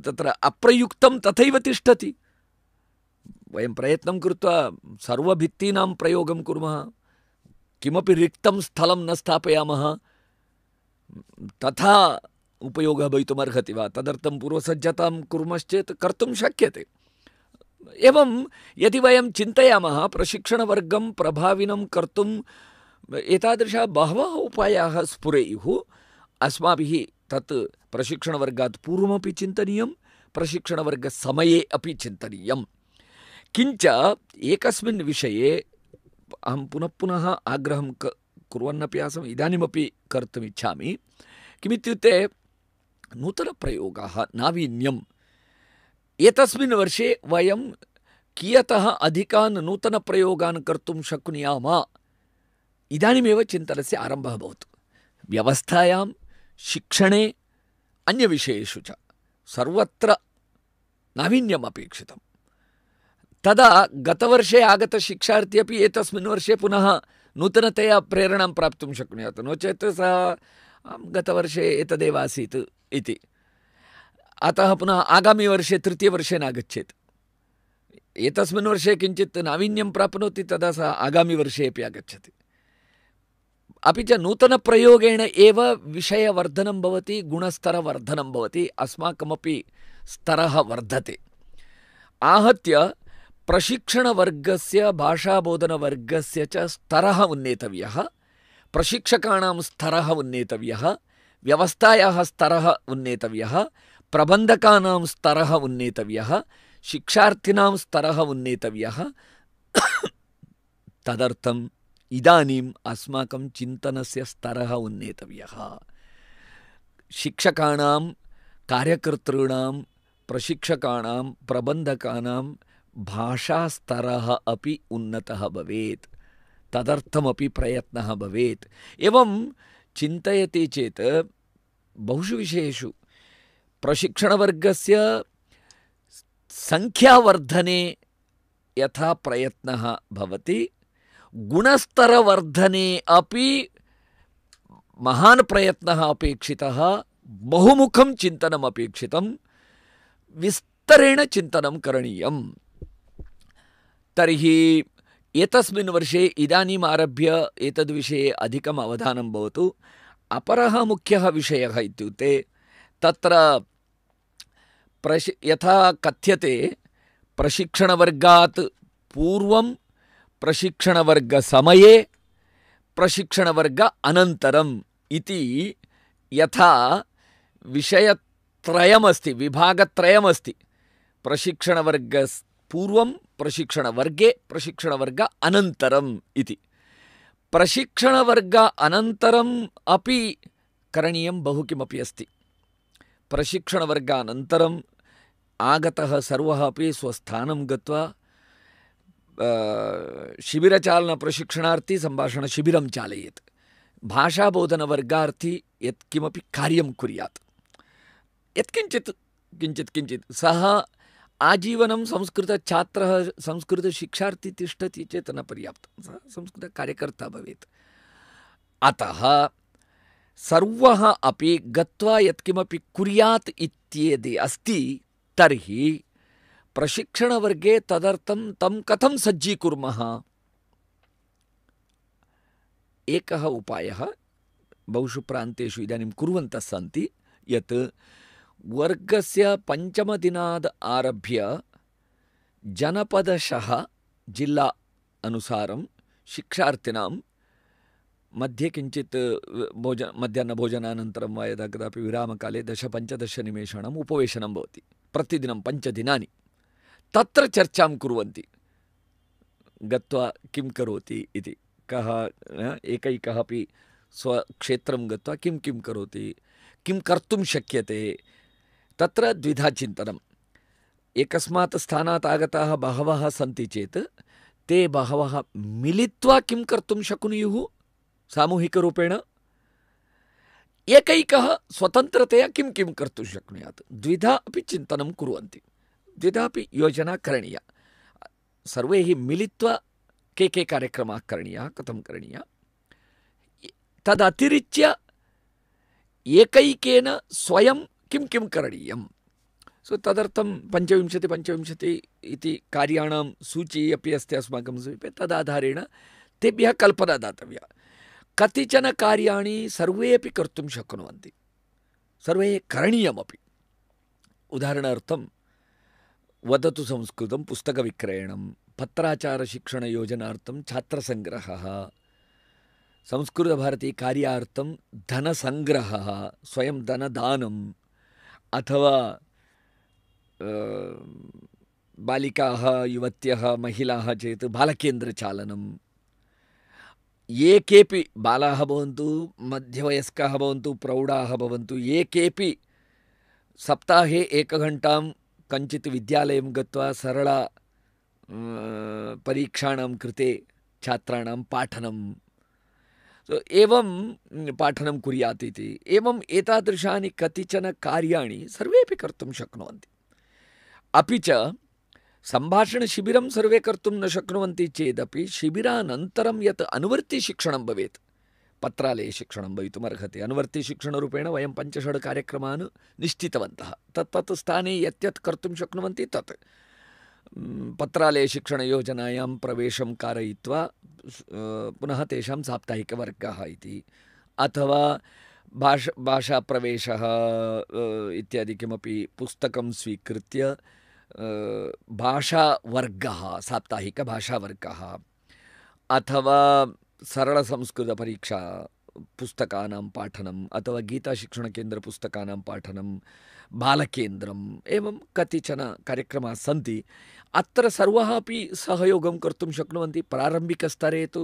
तत्र अप्रयुक्तं तथैव तिष्ठति। वयं प्रयत्नं कृत्वा सर्वभित्तीनां प्रयोगं कुर्मः, किमपि रिक्तं स्थलं न स्थापयामः, तथा उपयोगः भवितुमर्हति वा? तदर्थं पूर्वसज्जतां कुर्मश्चेत् कर्तुं शक्यते। एवं यदि वयं चिन्तयामः प्रशिक्षणवर्गं प्रभाविनं कर्तुं एतादृशाः बहवः उपायाः स्फुरेयुः। अस्माभिः तत् प्रशिक्षणवर्गात् पूर्वमपि चिन्तनीयं, प्रशिक्षणवर्गसमये अपि चिन्तनीयं। किञ्च एकस्मिन् विषये अहं पुनः आग्रहं कुर्वन्नपि आसम्, इदानीमपि कर्तुमिच्छामि। किमित्युक्ते नूतनप्रयोगाः, नावीन्यम्। एतस्मिन् वर्षे वयं कियतः अधिकान् नूतनप्रयोगान् कर्तुं शक्नुयाम, इदानीमेव चिन्तनस्य आरम्भः भवतु। व्यवस्थायां, शिक्षणे, अन्यविषयेषु च सर्वत्र नावीन्यम् अपेक्षितम्। तदा गतवर्षे आगतशिक्षार्थी अपि एतस्मिन् वर्षे पुनः नूतनतया प्रेरणां प्राप्तुं शक्नुयात्। नो चेत् सः गतवर्षे एतदेव आसीत् इति, अतः पुनः आगामिवर्षे तृतीयवर्षे नागच्छेत्। एतस्मिन् वर्षे किञ्चित् नावीन्यं प्राप्नोति, तदा सः आगामिवर्षे अपि आगच्छति। अपि च नूतनप्रयोगेण एव विषयवर्धनं भवति, गुणस्तरवर्धनं भवति, अस्माकमपि स्तरः वर्धते। आहत्य प्रशिक्षणवर्गस्य, भाषाबोधनवर्गस्य च स्तरः उन्नेतव्यः, प्रशिक्षकाणां स्तरः उन्नेतव्यः, व्यवस्थायाः स्तरः उन्नेतव्यः, प्रबन्धकानां स्तरः उन्नेतव्यः, शिक्षार्थिनां स्तरः उन्नेतव्यः। तदर्थम् इदानीम् अस्माकं चिन्तनस्य स्तरः उन्नेतव्यः। शिक्षकाणां, कार्यकर्तॄणां, प्रशिक्षकाणां, प्रबन्धकानां भाषास्तरः अपि उन्नतः भवेत्। तदर्थमपि प्रयत्नः भवेत्। एवं चिन्तयति चेत् बहुषु विषयेषु प्रशिक्षणवर्गस्य संख्यावर्धने यथा प्रयत्नः भवति, गुणस्तरवर्धने अपि महान् प्रयत्नः अपेक्षितः, बहुमुखं चिन्तनम् अपेक्षितं, विस्तरेण चिन्तनं करणीयम्। तर्हि एतस्मिन् वर्षे इदानीम् आरभ्य एतद्विषये अधिकम् अवधानं भवतु। अपरः मुख्यः विषयः इत्युक्ते तत्र यथा कथ्यते प्रशिक्षणवर्गात् पूर्वं, प्रशिक्षणवर्गसमये, प्रशिक्षणवर्ग अनन्तरम् इति यथा विषयत्रयमस्ति, विभागत्रयमस्ति, प्रशिक्षणवर्ग पूर्वं, प्रशिक्षणवर्गे, प्रशिक्षणवर्ग अनन्तरम् इति। प्रशिक्षणवर्ग अनन्तरम् अपि करणीयं बहु किमपि अस्ति। प्रशिक्षणवर्गानन्तरम् आगतः सर्वः अपि स्वस्थानं गत्वा शिबिरचालनप्रशिक्षणार्थी सम्भाषणशिबिरं चालयेत्। भाषाबोधनवर्गार्थी यत्किमपि कार्यं कुर्यात्। यत्किञ्चित् किञ्चित् किञ्चित् सः आजीवनं संस्कृतछात्रः, संस्कृतशिक्षार्थी तिष्ठति चेत् न पर्याप्तं, सः संस्कृतकार्यकर्ता भवेत्। अतः सर्वः अपि गत्वा यत्किमपि कुर्यात् इत्येदि अस्ति तर्हि प्रशिक्षणवर्गे तदर्थं तं कथं सज्जीकुर्मः? एकः उपायः बहुषु प्रान्तेषु इदानीं कुर्वन्तः सन्ति यत् वर्गस्य पञ्चमदिनाद् आरभ्य जनपदशः जिल्ला अनुसारं शिक्षार्थिनां मध्ये किञ्चित् मध्याह्नभोजनानन्तरं वा यदा कदापि विरामकाले 10-15 निमेषाणाम् उपवेशनं भवति। प्रतिदिनं 5 दिनानि तत्र चर्चां कुर्वन्ति। गत्वा किं करोति इति, कः एकैकः अपि स्वक्षेत्रं गत्वा किं किं करोति, किं कर्तुं शक्यते, तत्र द्विधा चिन्तनम्। एकस्मात् स्थानात् आगताः बहवः सन्ति चेत् ते बहवः मिलित्वा किं कर्तुं शक्नुयुः सामूहिकरूपेण, एकैकः स्वतन्त्रतया किं किं कर्तुं शक्नुयात्, द्विधा अपि चिन्तनं कुर्वन्ति, द्विधा अपि योजना करणीया। सर्वैः मिलित्वा के कार्यक्रमाः करणीयाः, कथं करणीयाः, तदतिरिच्य एकैकेन स्वयं किं किं करणीयम्। सो तदर्थं 25 इति कार्याणां सूची अपि अस्ति अस्माकं समीपे। तदाधारेण तेभ्यः कल्पना दातव्या। कतिचन कार्याणि सर्वे अपि कर्तुं शक्नुवन्ति, सर्वैः करणीयमपि। उदाहरणार्थं वदतु संस्कृतं पुस्तकविक्रयणं, पत्राचारशिक्षणयोजनार्थं छात्रसङ्ग्रहः, संस्कृतभारती कार्यार्थं धनसङ्ग्रहः, स्वयं धनदानम्, अथवा बालिकाः, युवत्यः, महिलाः चेत् बालकेन्द्रचालनं। ये केपि बालाः भवन्तु, मध्यवयस्काः भवन्तु, प्रौढाः भवन्तु, ये केपि सप्ताहे 1 घण्टां कञ्चित् विद्यालयं गत्वा सरला परीक्षाणां कृते छात्राणां पाठनं, एवं पाठनं कुर्यात् इति। एवम् एतादृशानि कतिचन कार्याणि सर्वेपि कर्तुं शक्नुवन्ति। अपि च सम्भाषणशिबिरं सर्वे कर्तुं न शक्नुवन्ति चेदपि शिबिरानन्तरं यत् अनुवर्तिशिक्षणं भवेत्, पत्रालयशिक्षणं भवितुमर्हति। अनुवर्तिशिक्षणरूपेण वयं 5-6 कार्यक्रमान् निश्चितवन्तः। तत् स्थाने यत् कर्तुं शक्नुवन्ति तत् पत्रालयशिक्षणयोजनायां प्रवेशं कारयित्वा पुनः तेषां साप्ताहिकवर्गः इति, अथवा भाषाप्रवेशः इत्यादि किमपि पुस्तकं स्वीकृत्य भाषावर्गः, साप्ताहिकभाषावर्गः, अथवा सरलसंस्कृतपरीक्षा पुस्तकानां पाठनम्, अथवा गीताशिक्षणकेन्द्रपुस्तकानां पाठनं, बालकेन्द्रम्, एवं कतिचन कार्यक्रमाः सन्ति। अत्र सर्वः अपि सहयोगं कर्तुं शक्नुवन्ति। प्रारम्भिकस्तरे तु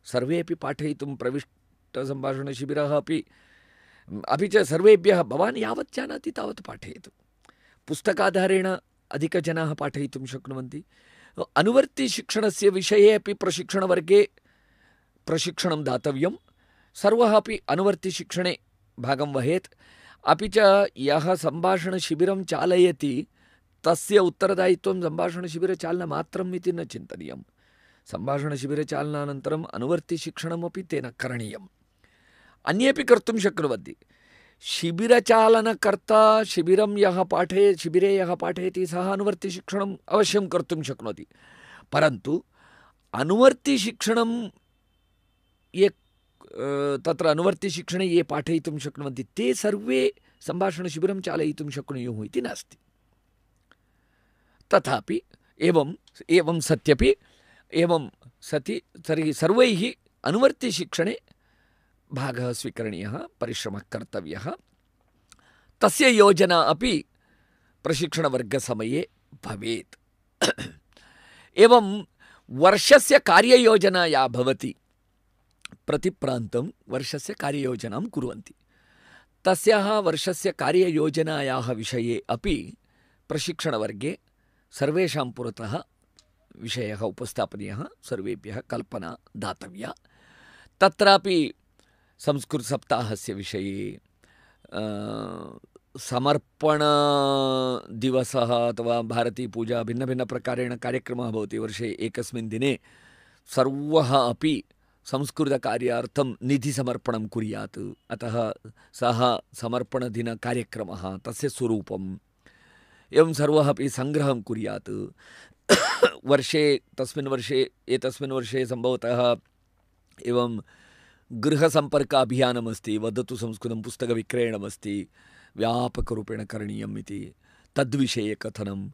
सर्वे अपि पाठयितुं प्रविष्टसम्भाषणशिबिरः अपि च सर्वेभ्यः भवान् यावत् जानाति तावत् पाठयतु। पुस्तकाधारेण अधिकजनाः पाठयितुं शक्नुवन्ति। अनुवर्तिशिक्षणस्य विषये अपि प्रशिक्षणवर्गे प्रशिक्षणं दातव्यं। सर्वः अपि अनुवर्तिशिक्षणे भागं वहेत्। अपि च यः सम्भाषणशिबिरं चालयति तस्य उत्तरदायित्वं सम्भाषणशिबिरचालनमात्रम् इति न चिन्तनीयं। सम्भाषणशिबिरचालनानन्तरम् अनुवर्तिशिक्षणमपि तेन करणीयम्। अन्येपि कर्तुं शक्नुवन्ति। शिबिरचालनकर्ता शिबिरे यः पाठयति सः अनुवर्तिशिक्षणम् अवश्यं कर्तुं शक्नोति। परन्तु अनुवर्तिशिक्षणं ये तत्र अनुवर्तिशिक्षणे ये पाठयितुं शक्नुवन्ति ते सर्वे सम्भाषणशिबिरं चालयितुं शक्नुयुः इति नास्ति। तथापि एवं सत्यपि एवं सति तर्हि सर्वैः अनुवर्तिशिक्षणे भागः स्वीकरणीयः, परिश्रमः कर्तव्यः। तस्य योजना अपि प्रशिक्षणवर्गसमये भवेत्। एवं वर्षस्य कार्ययोजना या भवति, प्रतिप्रान्तं वर्षस्य कार्ययोजनां कुर्वन्ति। तस्याः वर्षस्य कार्ययोजनायाः विषये अपि प्रशिक्षणवर्गे सर्वेषां पुरतः विषयः उपस्थापनीयः, सर्वेभ्यः कल्पना दातव्या। तत्रापि संस्कृतसप्ताहस्य विषये, समर्पणदिवसः अथवा भारतीपूजा भिन्नभिन्नप्रकारेण कार्यक्रमः भवति। वर्षे एकस्मिन् दिने सर्वः अपि संस्कृतकार्यार्थं निधिसमर्पणं कुर्यात्। अतः सः समर्पणदिनकार्यक्रमः, तस्य स्वरूपम्, एवं सर्वः अपि सङ्ग्रहं कुर्यात्। वर्षे एतस्मिन् वर्षे सम्भवतः एवं गृहसम्पर्क अभियानमस्ति, वदतु संस्कृतं पुस्तकविक्रयणमस्ति, व्यापकरूपेण करणीयम् इति, तद्विषये कथनम्।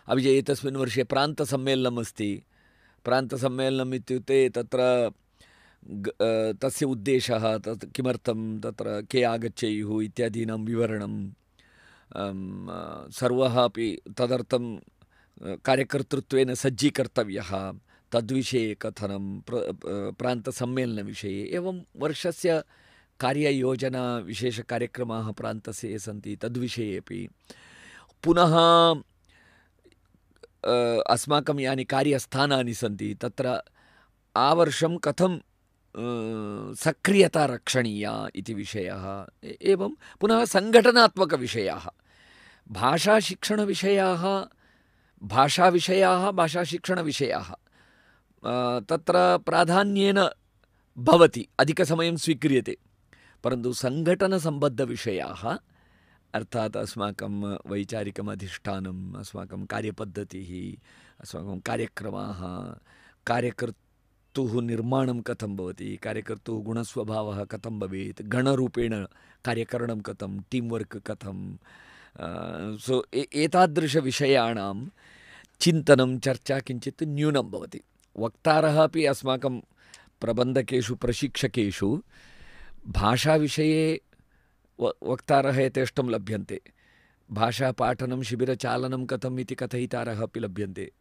अपि च एतस्मिन् वर्षे प्रान्तसम्मेलनम् अस्ति। प्रान्तसम्मेलनम् इत्युक्ते तत्र तस्य उद्देशः, तत् किमर्थं तत्र के आगच्छेयुः इत्यादीनां विवरणं, सर्वः अपि तदर्थं कार्यकर्तृत्वेन सज्जीकर्तव्यः, तद्विषये कथनं, प्रान्तसम्मेलनविषये, एवं वर्षस्य कार्ययोजना विशेषकार्यक्रमाः प्रान्तस्य ये सन्ति तद्विषये अपि। पुनः अस्माकं यानि कार्यस्थानानि सन्ति तत्र आवर्षं कथं सक्रियता रक्षणीया इति विषयः। एवं पुनः सङ्घटनात्मकविषयाः, भाषाशिक्षणविषयाः, भाषाशिक्षणविषयाः तत्र प्राधान्येन भवति, अधिकसमयं स्वीक्रियते। परन्तु सङ्घटनसम्बद्धविषयाः, अर्थात् अस्माकं वैचारिकम् अधिष्ठानम्, अस्माकं कार्यपद्धतिः, अस्माकं कार्यक्रमाः, कार्यकर्तुः निर्माणं कथं भवति, कार्यकर्तुः गुणस्वभावः कथं भवेत्, गणरूपेण कार्यकरणं कथं, टीम् वर्क् कथं, सो एतादृशविषयाणां चिन्तनं, चर्चा किञ्चित् न्यूनं भवति। वक्तारः अपि अस्माकं प्रबन्धकेषु, प्रशिक्षकेषु भाषाविषये वक्तारः यथेष्टं लभ्यन्ते। भाषापाठनं, शिबिरचालनं कथम् इति कथयितारः अपि लभ्यन्ते।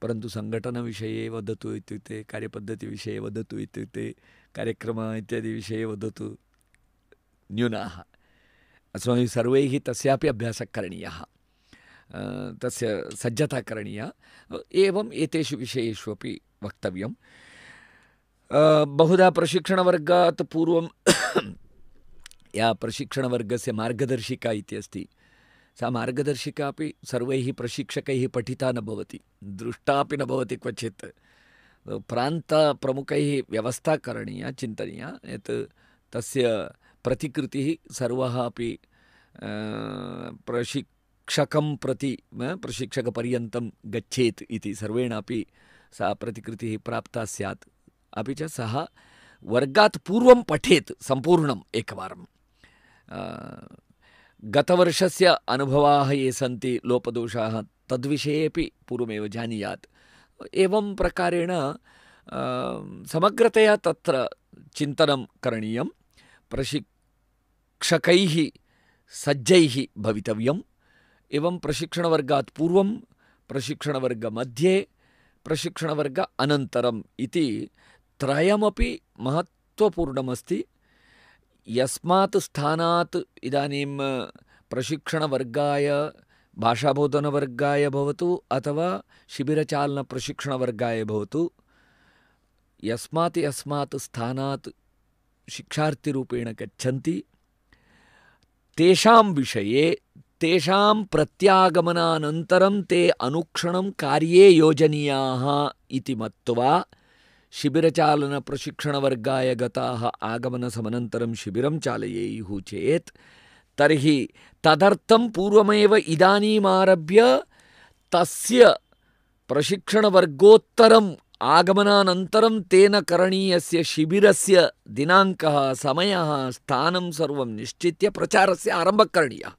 परन्तु सङ्घटनविषये वदतु इत्युक्ते, कार्यपद्धतिविषये वदतु इत्युक्ते, कार्यक्रमः इत्यादिविषये वदतु न्यूनाः। अस्माभिः सर्वैः तस्यापि अभ्यासः करणीयः, तस्य सज्जता करणीया। एवम् एतेषु विषयेषु अपि वक्तव्यं। बहुधा प्रशिक्षणवर्गात् पूर्वं या प्रशिक्षणवर्गस्य मार्गदर्शिका इति अस्ति, सा मार्गदर्शिका अपि सर्वैः प्रशिक्षकैः पठिता न भवति, दृष्टापि न भवति क्वचित्। प्रान्तप्रमुखैः व्यवस्था करणीया, चिन्तनीया, यत् तस्य प्रतिकृतिः सर्वः अपि प्रशिक्षकं प्रति, प्रशिक्षकपर्यन्तं गच्छेत् इति सर्वेणापि सा प्रतिकृतिः प्राप्ता स्यात्। अपि च सः वर्गात् पूर्वं पठेत् सम्पूर्णम् एकवारं। गतवर्षस्य अनुभवाः ये सन्ति, लोपदोषाः, तद्विषये अपि पूर्वमेव जानीयात्। एवं प्रकारेण समग्रतया तत्र चिन्तनं करणीयं। प्रशिक्षकैः सज्जैः भवितव्यम्। एवं प्रशिक्षणवर्गात् पूर्वं, प्रशिक्षणवर्गमध्ये, प्रशिक्षणवर्ग अनन्तरम् इति त्रयमपि महत्त्वपूर्णमस्ति। यस्मात् स्थानात् इदानीं प्रशिक्षणवर्गाय, भाषाबोधनवर्गाय भवतु अथवा शिबिरचालनप्रशिक्षणवर्गाय भवतु, यस्मात् स्थानात् शिक्षार्थिरूपेण गच्छन्ति, तेषां विषये, तेषां प्रत्यागमनानन्तरं ते अनुक्षणं कार्ये योजनीयाः इति मत्वा शिबिरचालनप्रशिक्षणवर्गाय गताः आगमनसमनन्तरं शिबिरं चालयेयुः चेत् तर्हि तदर्थं पूर्वमेव इदानीमारभ्य तस्य प्रशिक्षणवर्गोत्तरम् आगमनानन्तरं तेन करणीयस्य शिबिरस्य दिनाङ्कः, समयः, स्थानं सर्वं निश्चित्य प्रचारस्य आरम्भः करणीयः।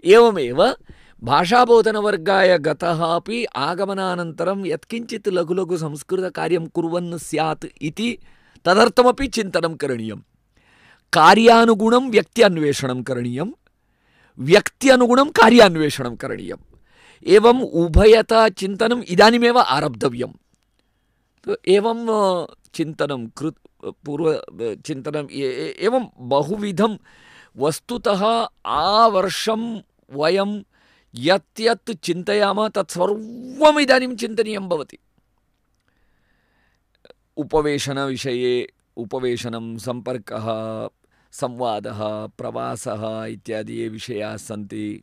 एवमेव भाषाबोधनवर्गाय गतः अपि आगमनानन्तरं यत्किञ्चित् लघु लघु संस्कृतकार्यं कुर्वन् स्यात् इति तदर्थमपि चिन्तनं करणीयं। कार्यानुगुणं व्यक्त्यन्वेषणं करणीयं, व्यक्त्यनुगुणं कार्यान्वेषणं करणीयम्। एवम् उभयता चिन्तनम् इदानीमेव आरब्धव्यम्। एवं चिन्तनं पूर्वचिन्तनम् एवं बहुविधं वस्तुतः आवर्षं वयं यत् यत् चिन्तयामः तत्सर्वम् इदानीं चिन्तनीयं भवति। उपवेशनविषये उपवेशनं, सम्पर्कः, संवादः, प्रवासः इत्यादि ये विषयाः सन्ति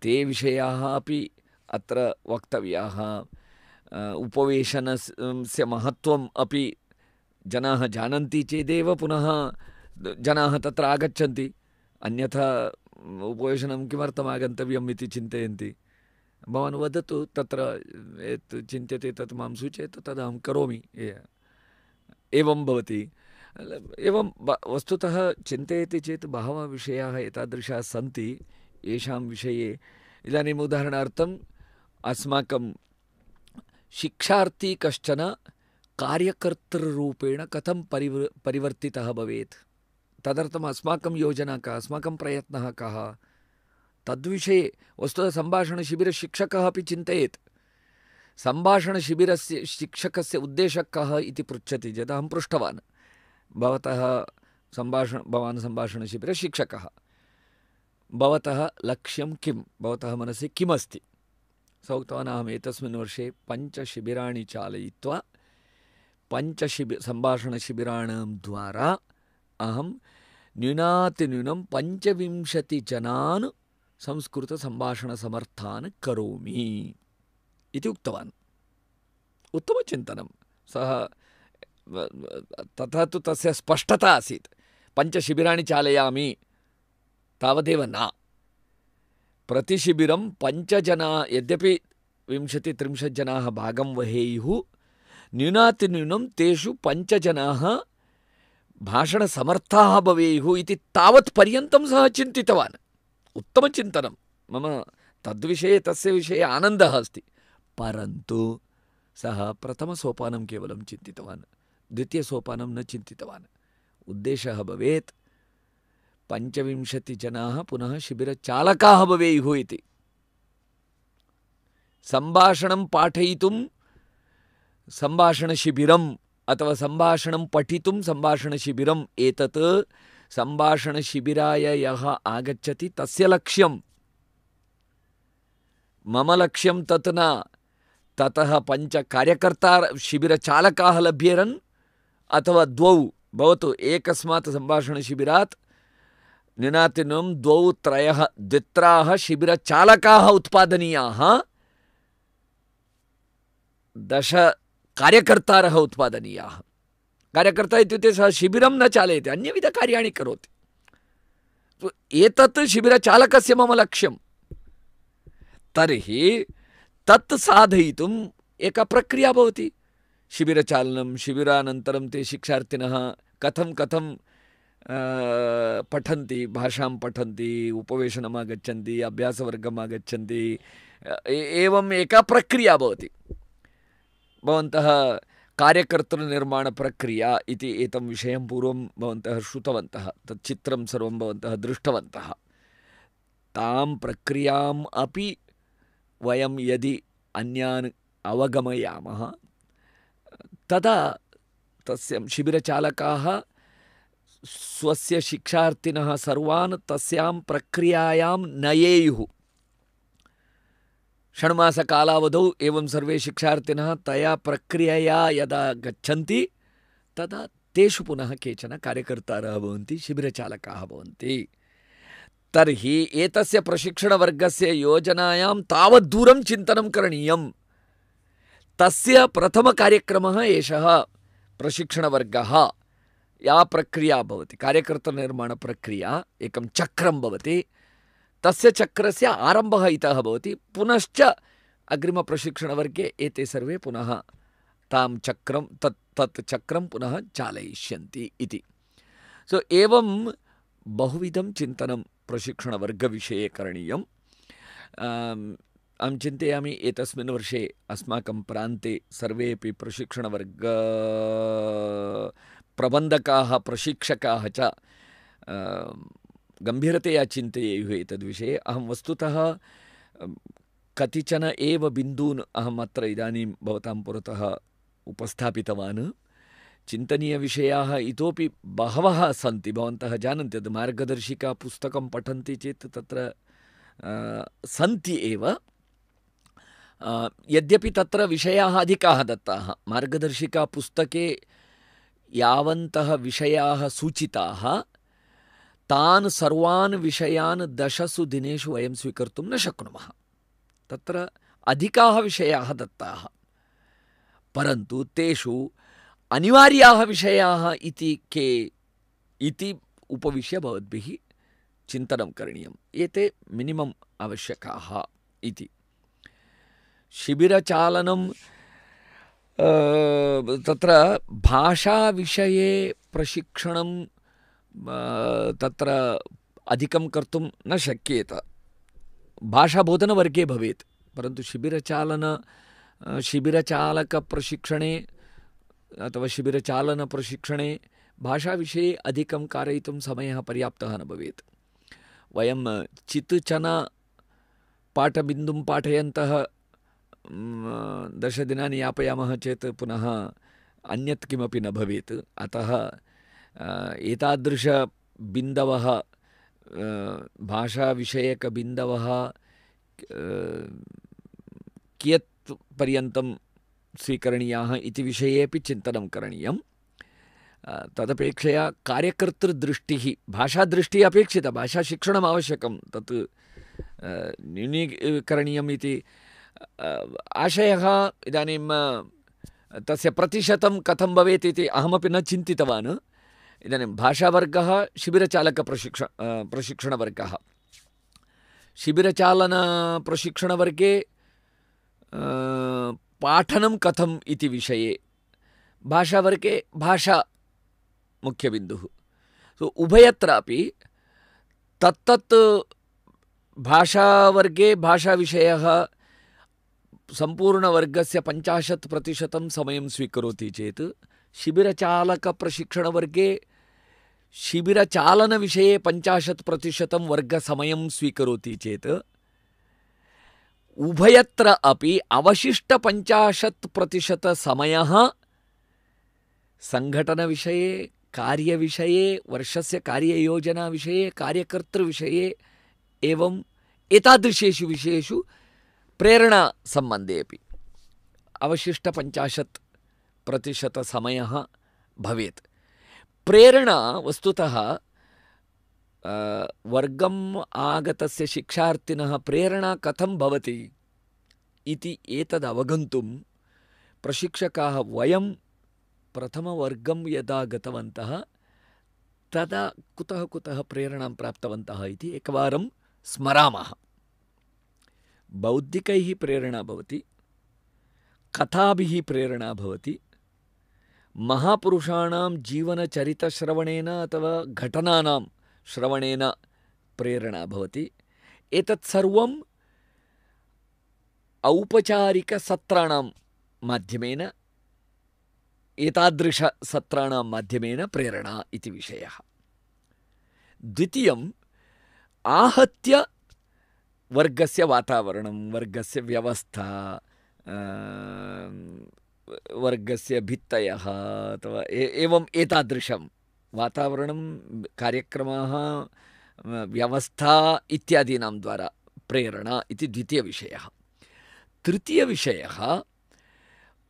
ते विषयाः अपि अत्र वक्तव्याः। उपवेशनस्य महत्त्वम् अपि जनाः जानन्ति चेदेव पुनः जनाः तत्र आगच्छन्ति, अन्यथा उपवेशनं किमर्थम् आगन्तव्यम् इति चिन्तयन्ति। भवान् वदतु, तत्र यत् चिन्त्यते तत् मां सूचयतु, तदहं करोमि। एवं भवति। एवं वस्तुतः चिन्तयति चेत् बहवः विषयाः एतादृशाः सन्ति येषां विषये इदानीम् उदाहरणार्थम् अस्माकं शिक्षार्थी कश्चन कार्यकर्तृरूपेण कथं परिवर्तितः भवेत्, तदर्थम् अस्माकं योजना का, अस्माकं प्रयत्नः कः, तद्विषये वस्तुतः सम्भाषणशिबिरशिक्षकः अपि चिन्तयेत्। सम्भाषणशिबिरस्य शिक्षकस्य उद्देशः कः इति पृच्छति चेत् अहं पृष्टवान्, भवान् सम्भाषणशिबिरशिक्षकः, भवतः लक्ष्यं किं, भवतः मनसि किमस्ति? सः उक्तवान्, अहम् एतस्मिन् वर्षे 5 शिबिराणि चालयित्वा 5 सम्भाषणशिबिराणां द्वारा अहं न्यूनातिन्यूनं 25 जनान् संस्कृतसम्भाषणसमर्थान् करोमि इति उक्तवान्। उत्तमचिन्तनं। सः तथा तु तस्य स्पष्टता आसीत्, 5 शिबिराणि चालयामि तावदेव न, प्रतिशिबिरं 5 जनाः, यद्यपि 20-30 जनाः भागं वहेयुः, न्यूनातिन्यूनं तेषु 5 जनाः भाषणसमर्थाः भवेयुः इति तावत् पर्यन्तं सः चिन्तितवान्। उत्तमचिन्तनं। मम तद्विषये, तस्य विषये आनन्दः अस्ति। परन्तु सः प्रथमसोपानं केवलं चिन्तितवान्, द्वितीयसोपानं न चिन्तितवान्। उद्देशः भवेत् 25 जनाः पुनः शिबिरचालकाः भवेयुः इति। सम्भाषणं पाठयितुं सम्भाषणशिबिरम् अथवा सम्भाषणं पठितुं सम्भाषणशिबिरम्, एतत् सम्भाषणशिबिराय यः आगच्छति तस्य लक्ष्यं। मम लक्ष्यं तत् न। ततः 5 कार्यकर्ता शिबिरचालकाः लभ्येरन् अथवा 2 भवतु, एकस्मात् सम्भाषणशिबिरात् न्यूनातिन्यूनं 2-3 शिबिरचालकाः उत्पादनीयाः, 10 कार्यकर्तारः उत्पादनीयाः। कार्यकर्ता इत्युक्ते सः शिबिरं न चालयति, अन्यविधकार्याणि करोति। एतत् शिबिरचालकस्य मम लक्ष्यं। तर्हि तत् साधयितुम् एका प्रक्रिया भवति। शिबिरचालनं, शिबिरानन्तरं ते शिक्षार्थिनः कथं पठन्ति, भाषां पठन्ति, उपवेशनम् आगच्छन्ति, अभ्यासवर्गम् आगच्छन्ति, एवम् एका प्रक्रिया भवति। भवन्तः कार्यकर्तृनिर्माणप्रक्रिया इति एतं विषयं पूर्वं भवन्तः श्रुतवन्तः, तत् चित्रं सर्वं भवन्तः दृष्टवन्तः। तां प्रक्रियाम् अपि वयं यदि अन्यान् अवगमयामः तदा तस्य शिबिरचालकाः स्वस्य शिक्षार्थिनः सर्वान् तस्यां प्रक्रियायां नयेयुः। षण्मासकालावधौ एवं सर्वे शिक्षार्थिनः तया प्रक्रियया यदा गच्छन्ति तदा तेषु पुनः केचन कार्यकर्तारः भवन्ति, शिबिरचालकाः भवन्ति। तर्हि एतस्य प्रशिक्षणवर्गस्य योजनायां तावत् दूरं चिन्तनं करणीयम्। तस्य प्रथमकार्यक्रमः एषः प्रशिक्षणवर्गः। या प्रक्रिया भवति, कार्यकर्तृनिर्माणप्रक्रिया, एकं चक्रं भवति, तस्य चक्रस्य आरम्भः इतः भवति। पुनश्च अग्रिमप्रशिक्षणवर्गे एते सर्वे पुनः तत् चक्रं पुनः चालयिष्यन्ति इति। सो एवं बहुविधं चिन्तनं प्रशिक्षणवर्गविषये करणीयम्। अहं चिन्तयामि एतस्मिन् वर्षे अस्माकं प्रान्ते सर्वेपि प्रशिक्षणवर्ग प्रबन्धकाः, प्रशिक्षकाः च गम्भीरतया चिन्तयेयुः एतद्विषये। अहं वस्तुतः कतिचन एव बिन्दून् अहम् अत्र इदानीं भवतां पुरतः उपस्थापितवान्। चिन्तनीयविषयाः इतोपि बहवः सन्ति। भवन्तः जानन्ति यत् मार्गदर्शिका पुस्तकं पठन्ति चेत् तत्र सन्ति एव। यद्यपि तत्र विषयाः अधिकाः दत्ताः, मार्गदर्शिका पुस्तके यावन्तः विषयाः सूचिताः तान् सर्वान् विषयान् 10 दिनेषु वयं स्वीकर्तुं न शक्नुमः। तत्र अधिकाः विषयाः दत्ताः, परन्तु तेषु अनिवार्याः विषयाः इति के इति उपविश्य भवद्भिः चिन्तनं करणीयम्। एते मिनिमम् आवश्यकाः इति। शिबिरचालनं तत्र भाषाविषये प्रशिक्षणं तत्र अधिकं कर्तुं न शक्येत। भाषाबोधनवर्गे भवेत्, परन्तु शिबिरचालकप्रशिक्षणे अथवा शिबिरचालनप्रशिक्षणे भाषाविषये अधिकं कारयितुं समयः पर्याप्तः न भवेत्। वयं चित्चन पाठबिन्दुं पाठयन्तः 10 दिनानि यापयामः चेत् पुनः अन्यत् किमपि न भवेत्। अतः एतादृशबिन्दवः, भाषाविषयकबिन्दवः कियत् पर्यन्तं स्वीकरणीयाः इति विषये अपि चिन्तनं करणीयं। तदपेक्षया कार्यकर्तृदृष्टिः, भाषादृष्टिः अपेक्षिता, भाषाशिक्षणम् आवश्यकं, तत् न्यूनीकरणीयम् इति आशयः। इदानीं तस्य प्रतिशतं कथं भवेत् इति अहमपि न चिन्तितवान्। इदानीं भाषावर्गः, प्रशिक्षणवर्गः। शिबिरचालनप्रशिक्षणवर्गे पाठनं कथम् इति विषये, भाषावर्गे भाषा मुख्यबिन्दुः। सो उभयत्रापि तत्तत् भाषावर्गे भाषाविषयः सम्पूर्णवर्गस्य 50% समयं स्वीकरोति चेत्, शिबिरचालकप्रशिक्षणवर्गे शिबिरचालनविषये 50% वर्गसमयं स्वीकरोति चेत्, उभयत्र अपि अवशिष्ट 50% समयः सङ्घटनविषये, कार्यविषये, वर्षस्य कार्ययोजनाविषये, कार्यकर्तृविषये एवं एतादृशेषु विषयेषु प्रेरणासम्बन्धे अपि अवशिष्ट 50% समयः भवेत्। प्रेरणा वस्तुतः वर्गम् आगतस्य शिक्षार्थिनः प्रेरणा कथं भवति इति एतद् अवगन्तुं प्रशिक्षकाः वयं प्रथमवर्गं यदा गतवन्तः तदा कुतः कुतः प्रेरणां प्राप्तवन्तः इति एकवारं स्मरामः। बौद्धिकैः प्रेरणा भवति, कथाभिः प्रेरणा भवति, महापुरुषाणां जीवनचरितश्रवणेन अथवा घटनानां श्रवणेन प्रेरणा भवति। एतत् सर्वम् औपचारिकसत्राणां माध्यमेन, एतादृशसत्राणां माध्यमेन प्रेरणा इति विषयः। द्वितीयम्, आहत्य वर्गस्य वातावरणं, वर्गस्य व्यवस्था, वर्गस्य भित्तयः अथवा एवम् एतादृशं वातावरणं, कार्यक्रमाः, व्यवस्था इत्यादीनां द्वारा प्रेरणा इति द्वितीयविषयः। तृतीयविषयः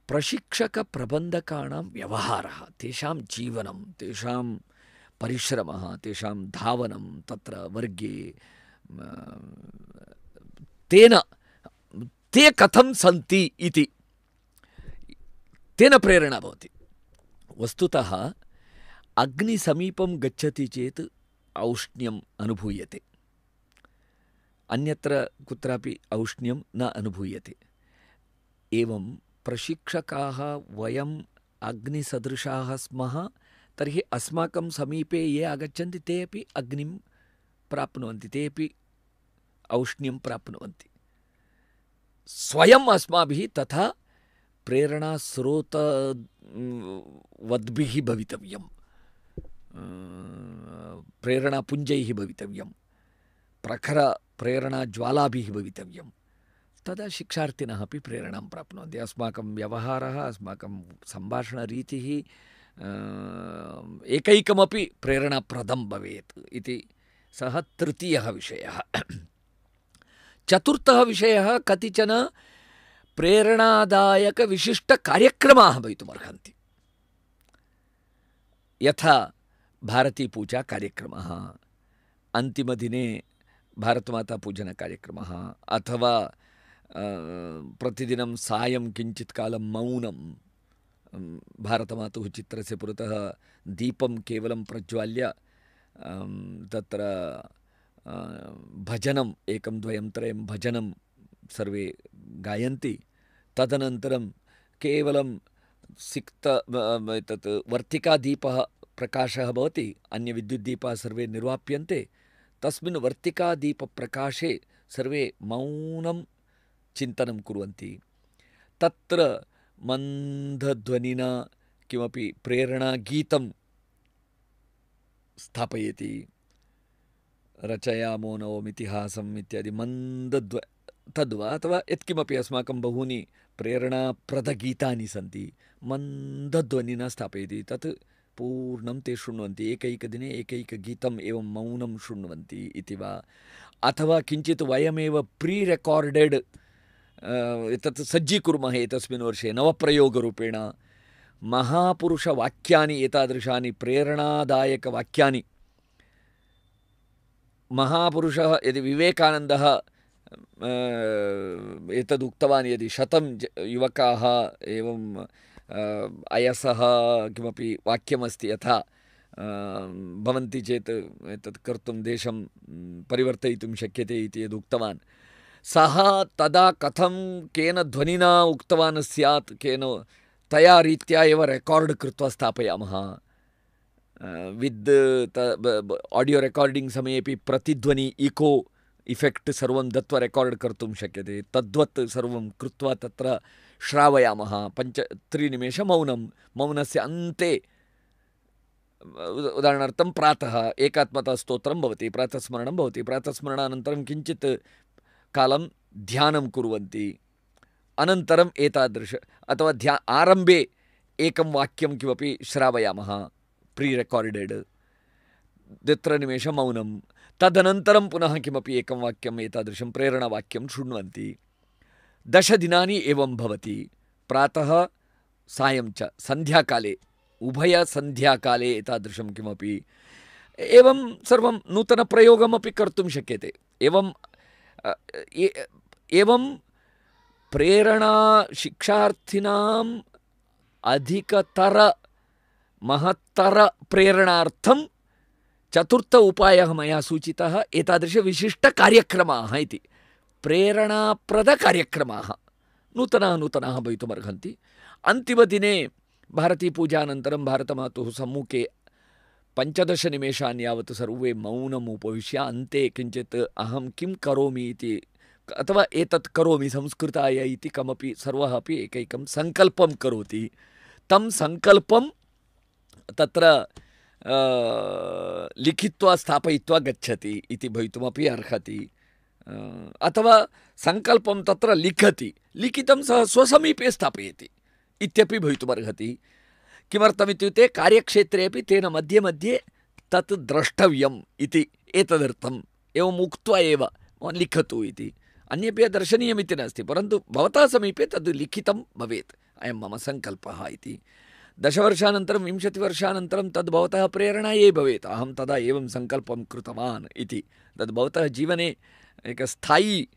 प्रशिक्षकप्रबन्धकाणां व्यवहारः, तेषां जीवनं, तेषां परिश्रमः, तेषां धावनं तत्र वर्गे, तेन ते कथं सन्ति इति, तेन प्रेरणा भवति। वस्तुतः अग्निसमीपं गच्छति चेत् औष्ण्यम् अनुभूयते, अन्यत्र कुत्रापि औष्ण्यं न अनुभूयते। एवं प्रशिक्षकाः वयम् अग्निसदृशाः स्मः, तर्हि अस्माकं समीपे ये आगच्छन्ति ते अपि अग्निं प्राप्नुवन्ति, ते अपि औष्ण्यं प्राप्नुवन्ति। स्वयम् अस्माभिः तथा प्रेरणास्रोतवद्भिः भवितव्यं, प्रेरणापुञ्जैः भवितव्यं, प्रखरप्रेरणाज्वालाभिः भवितव्यं। तदा शिक्षार्थिनः अपि प्रेरणां प्राप्नुवन्ति। अस्माकं व्यवहारः, अस्माकं सम्भाषणरीतिः एकैकमपि प्रेरणाप्रदं भवेत् इति सः तृतीयः विषयः। चतुर्थः विषयः, कतिचन प्रेरणादायकविशिष्टकार्यक्रमाः भवितुमर्हन्ति। यथा भारतीपूजा कार्यक्रमः, अन्तिमदिने भारतमातापूजनकार्यक्रमः, अथवा प्रतिदिनं सायं किञ्चित् कालं मौनं, भारतमातुः चित्रस्य पुरतः दीपं केवलं प्रज्वाल्य तत्र भजनम्, एकं द्वयं त्रयं भजनं सर्वे गायन्ति। तदनन्तरं केवलं सिक्त तत् वर्तिकादीपः प्रकाशः भवति, अन्यविद्युद्दीपाः सर्वे निर्वाप्यन्ते। तस्मिन् वर्तिकादीपप्रकाशे सर्वे मौनं चिन्तनं कुर्वन्ति। तत्र मन्दध्वनिना किमपि प्रेरणागीतं स्थापयति। रचयामो नवमितिहासम् इत्यादि तद्वा अथवा यत्किमपि अस्माकं बहूनि प्रेरणाप्रदगीतानि सन्ति, मन्दध्वनिना स्थापयति। तत् पूर्णं ते शृण्वन्ति, एकैकदिने एकैकगीतम् एवं मौनं शृण्वन्ति इति वा, अथवा किञ्चित् वयमेव प्री रेकार्डेड् तत् सज्जीकुर्मः। एतस्मिन् वर्षे नवप्रयोगरूपेण महापुरुषवाक्यानि, एतादृशानि प्रेरणादायकवाक्यानि। महापुरुषः यदि विवेकानन्दः एतदुक्तवान्, यदि 100 युवकाः एवं अयसः किमपि वाक्यमस्ति, यथा भवन्ति चेत् एतत् कर्तुं देशं परिवर्तयितुं शक्यते इति यदुक्तवान्, सः तदा कथं केन ध्वनिना उक्तवान् स्यात्, केन तया रीत्या एव रेकार्ड् कृत्वा स्थापयामः। विद् आडियो रेकार्डिङ्ग् समयेपि प्रतिध्वनि इको इफेक्ट् सर्वं दत्वा रेकार्ड् कर्तुं शक्यते। तद्वत् सर्वं कृत्वा तत्र श्रावयामः। 3 निमेषं मौनस्य अन्ते, उदाहरणार्थं प्रातः एकात्मतास्तोत्रं भवति, प्रातस्मरणं भवति, प्रातस्मरणानन्तरं किञ्चित् कालं ध्यानं कुर्वन्ति, अनन्तरम् एतादृश अथवा आरम्भे एकं वाक्यं किमपि श्रावयामः प्री रेकार्डेड्, 2 निमेषं मौनं, तदनन्तरं पुनः किमपि एकं वाक्यम् एतादृशं प्रेरणावाक्यं शृण्वन्ति। 10 दिनानि एवं भवति, प्रातः सायं च सन्ध्याकाले, उभयसन्ध्याकाले एतादृशं किमपि एवं सर्वं नूतनप्रयोगमपि कर्तुं शक्यते। एवं प्रेरणा शिक्षार्थिनाम् अधिकतर महत्तर प्रेरणार्थं चतुर्थ उपायः मया सूचितः, एतादृशविशिष्टकार्यक्रमाः इति। प्रेरणाप्रदकार्यक्रमाः नूतनाः भवितुमर्हन्ति। अन्तिमदिने भारतीपूजानन्तरं भारतमातुः सम्मुखे 15 निमेषान् यावत् सर्वे मौनम् उपविश्य अन्ते किञ्चित् अहं किं करोमि इति, अथवा एतत् करोमि संस्कृताय इति कमपि सर्वः अपि एकैकं सङ्कल्पं करोति। तं सङ्कल्पं तत्र लिखित्वा स्थापयित्वा गच्छति इति भवितुमपि अर्हति। अथवा सङ्कल्पं तत्र लिखितं सः स्वसमीपे स्थापयति इत्यपि भवितुमर्हति। किमर्थमित्युक्ते कार्यक्षेत्रे अपि तेन मध्ये मध्ये तत् द्रष्टव्यम् इति, एतदर्थम् एवम् उक्त्वा एव लिखतु इति। अन्येभ्यः दर्शनीयमिति नास्ति, परन्तु भवतः समीपे तद् लिखितं भवेत्, अयं मम सङ्कल्पः इति। 10 वर्षानन्तरं 20 वर्षानन्तरं तद् भवतः प्रेरणायै भवेत्, अहं तदा एवं सङ्कल्पं कृतवान् इति। तद् भवतः जीवने एकस्थायी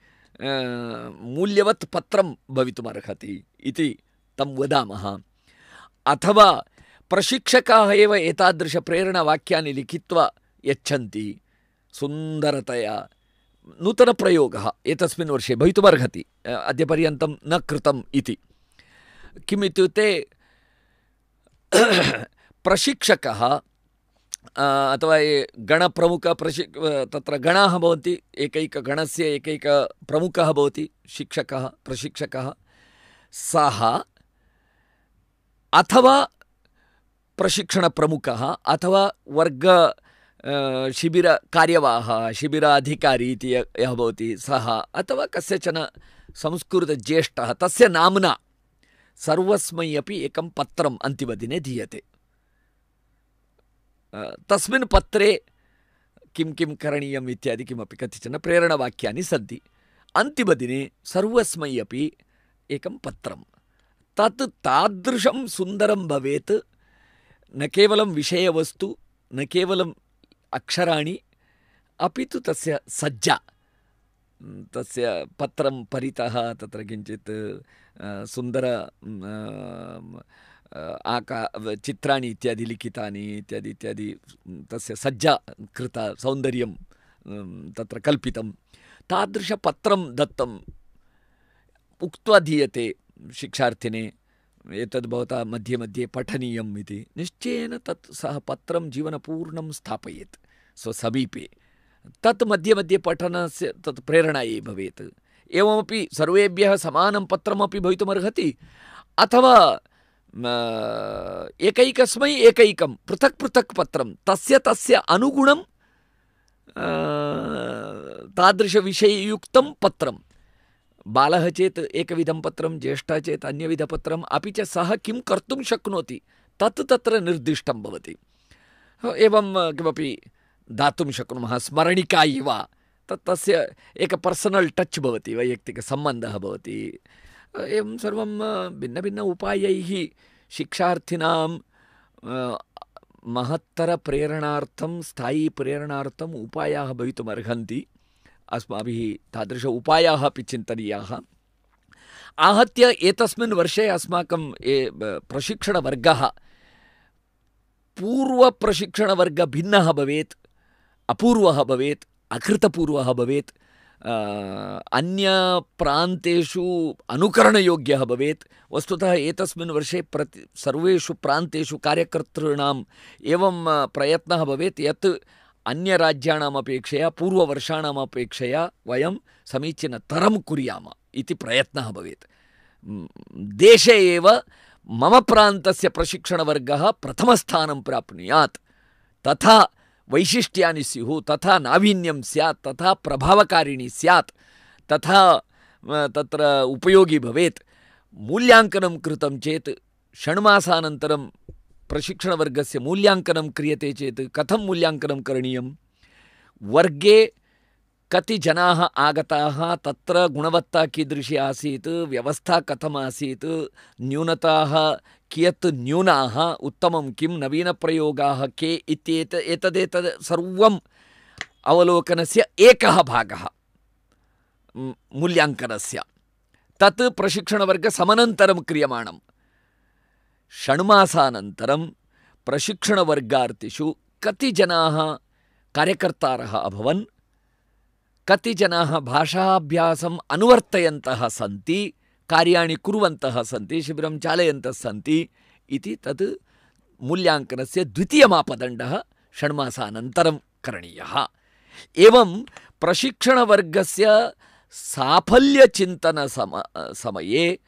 मूल्यवत् पत्रं भवितुमर्हति इति तं वदामः। अथवा प्रशिक्षकाः एव एतादृशप्रेरणावाक्यानि लिखित्वा यच्छन्ति सुन्दरतया। नूतनप्रयोगः एतस्मिन् वर्षे भवितुमर्हति, अद्यपर्यन्तं न कृतम् इति। किमित्युक्ते प्रशिक्षकः अथवा गणप्रमुख तत्र गणाः भवन्ति, एकैकगणस्य एकैकप्रमुखः भवति शिक्षकः प्रशिक्षकः, सः अथवा प्रशिक्षणप्रमुखः अथवा वर्ग शिबिरकार्यवाहः शिबिराधिकारी इति यः भवति सः, अथवा कस्यचन संस्कृतज्येष्ठः तस्य नाम्ना सर्वस्मै अपि एकं पत्रम् अन्तिमदिने दीयते। तस्मिन् पत्रे किं किं करणीयम् इत्यादि किमपि कतिचन प्रेरणवाक्यानि सन्ति। अन्तिमदिने सर्वस्मै अपि एकं पत्रं, तत् तादृशं सुन्दरं भवेत्, न केवलं विषयवस्तु, न केवलम् अक्षराणि, अपि तु तस्य सज्जा, तस्य पत्रं परितः तत्र किञ्चित् सुन्दर चित्राणि इत्यादि लिखितानि इत्यादि इत्यादि, तस्य सज्जा कृता, सौन्दर्यं तत्र कल्पितं, तादृशपत्रं दत्तं, उक्त्वा दीयते शिक्षार्थिने एतद् भवता मध्ये मध्ये पठनीयम् इति। निश्चयेन तत् सः पत्रं जीवनपूर्णं स्थापयेत् स्वसमीपे। तत् मध्ये मध्ये पठनस्य तत् प्रेरणायै भवेत्। एवमपि सर्वेभ्यः समानं पत्रमपि भवितुमर्हति, अथवा एकैकस्मै एकैकं पृथक् पृथक् पत्रं, तस्य अनुगुणं तादृशविषययुक्तं पत्रं। बालः चेत् एकविधं पत्रं, ज्येष्ठः चेत् अन्यविधपत्रम्, अपि च सः किं कर्तुं शक्नोति तत् तत्र निर्दिष्टं भवति। एवं किमपि दातुं शक्नुमः, स्मरणिका इव, तस्य एक पर्सनल् टच् भवति, वैयक्तिकसम्बन्धः भवति। एवं सर्वं भिन्नभिन्न उपायैः शिक्षार्थिनां महत्तरप्रेरणार्थं, स्थायीप्रेरणार्थम् उपायाः भवितुमर्हन्ति। अस्माभिः तादृश उपायाः अपि चिन्तनीयाः। आहत्य एतस्मिन् वर्षे अस्माकं प्रशिक्षणवर्गः पूर्वप्रशिक्षणवर्गः भिन्नः भवेत्, अपूर्वः भवेत्, अकृतपूर्वः भवेत्, अन्यप्रान्तेषु अनुकरणयोग्यः भवेत्। वस्तुतः एतस्मिन् वर्षे सर्वेषु प्रान्तेषु कार्यकर्तॄणाम् एवं प्रयत्नः भवेत् यत् अन्यराज्याणाम् अपेक्षया, पूर्ववर्षाणाम् अपेक्षया वयं समीचीनतरं कुर्याम इति प्रयत्नः भवेत्। देशे एव मम प्रान्तस्य प्रशिक्षणवर्गः प्रथमस्थानं प्राप्नुयात्, तथा वैशिष्ट्यानि स्युः, तथा नावीन्यं स्यात्, तथा प्रभावकारिणी स्यात्, तथा तत्र उपयोगी भवेत्। मूल्याङ्कनं कृतं चेत् षण्मासानन्तरं प्रशिक्षणवर्गस्य मूल्याङ्कनं क्रियते चेत् कथं मूल्याङ्कनं करणीयं, वर्गे कति जनाः आगताः, तत्र गुणवत्ता कीदृशी आसीत्, व्यवस्था कथम् आसीत्, न्यूनताः कियत् न्यूनाः, उत्तमं किं, नवीनप्रयोगाः के एतदेतद् सर्वम् अवलोकनस्य एकः भागः मूल्याङ्कनस्य। तत् प्रशिक्षणवर्गसमनन्तरं क्रियमाणं। षण्मासानन्तरं प्रशिक्षणवर्गार्थिषु कति जनाः कार्यकर्तारः अभवन्, कति जनाः भाषाभ्यासम् अनुवर्तयन्तः सन्ति, कार्याणि कुर्वन्तः सन्ति, शिबिरं चालयन्तः सन्ति इति तत् मूल्याङ्कनस्य द्वितीयमापदण्डः षण्मासानन्तरं करणीयः। एवं प्रशिक्षणवर्गस्य साफल्यचिन्तनसमये,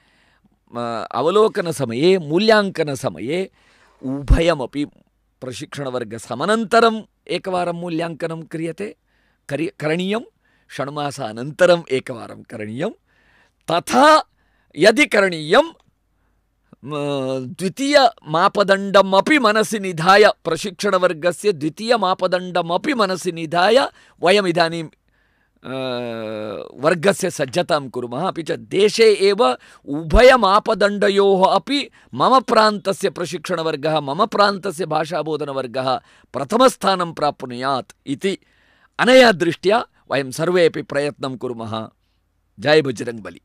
अवलोकनसमये, मूल्याङ्कनसमये उभयमपि प्रशिक्षणवर्गसमनन्तरम् एकवारं मूल्याङ्कनं क्रियते, करणीयं, षण्मासानन्तरम् एकवारं करणीयं, तथा यदि करणीयं द्वितीयमापदण्डमपि मनसि निधाय, प्रशिक्षणवर्गस्य द्वितीयमापदण्डमपि मनसि निधाय वयमिदानीं वर्गस्य सज्जतां कुर्मः। अपि च देशे एव उभयमापदण्डयोः अपि मम प्रान्तस्य प्रशिक्षणवर्गः, मम प्रान्तस्य भाषाबोधनवर्गः प्रथमस्थानं प्राप्नुयात् इति अनया दृष्ट्या वयं सर्वे अपि प्रयत्नं कुर्मः। जय बजरंग बली।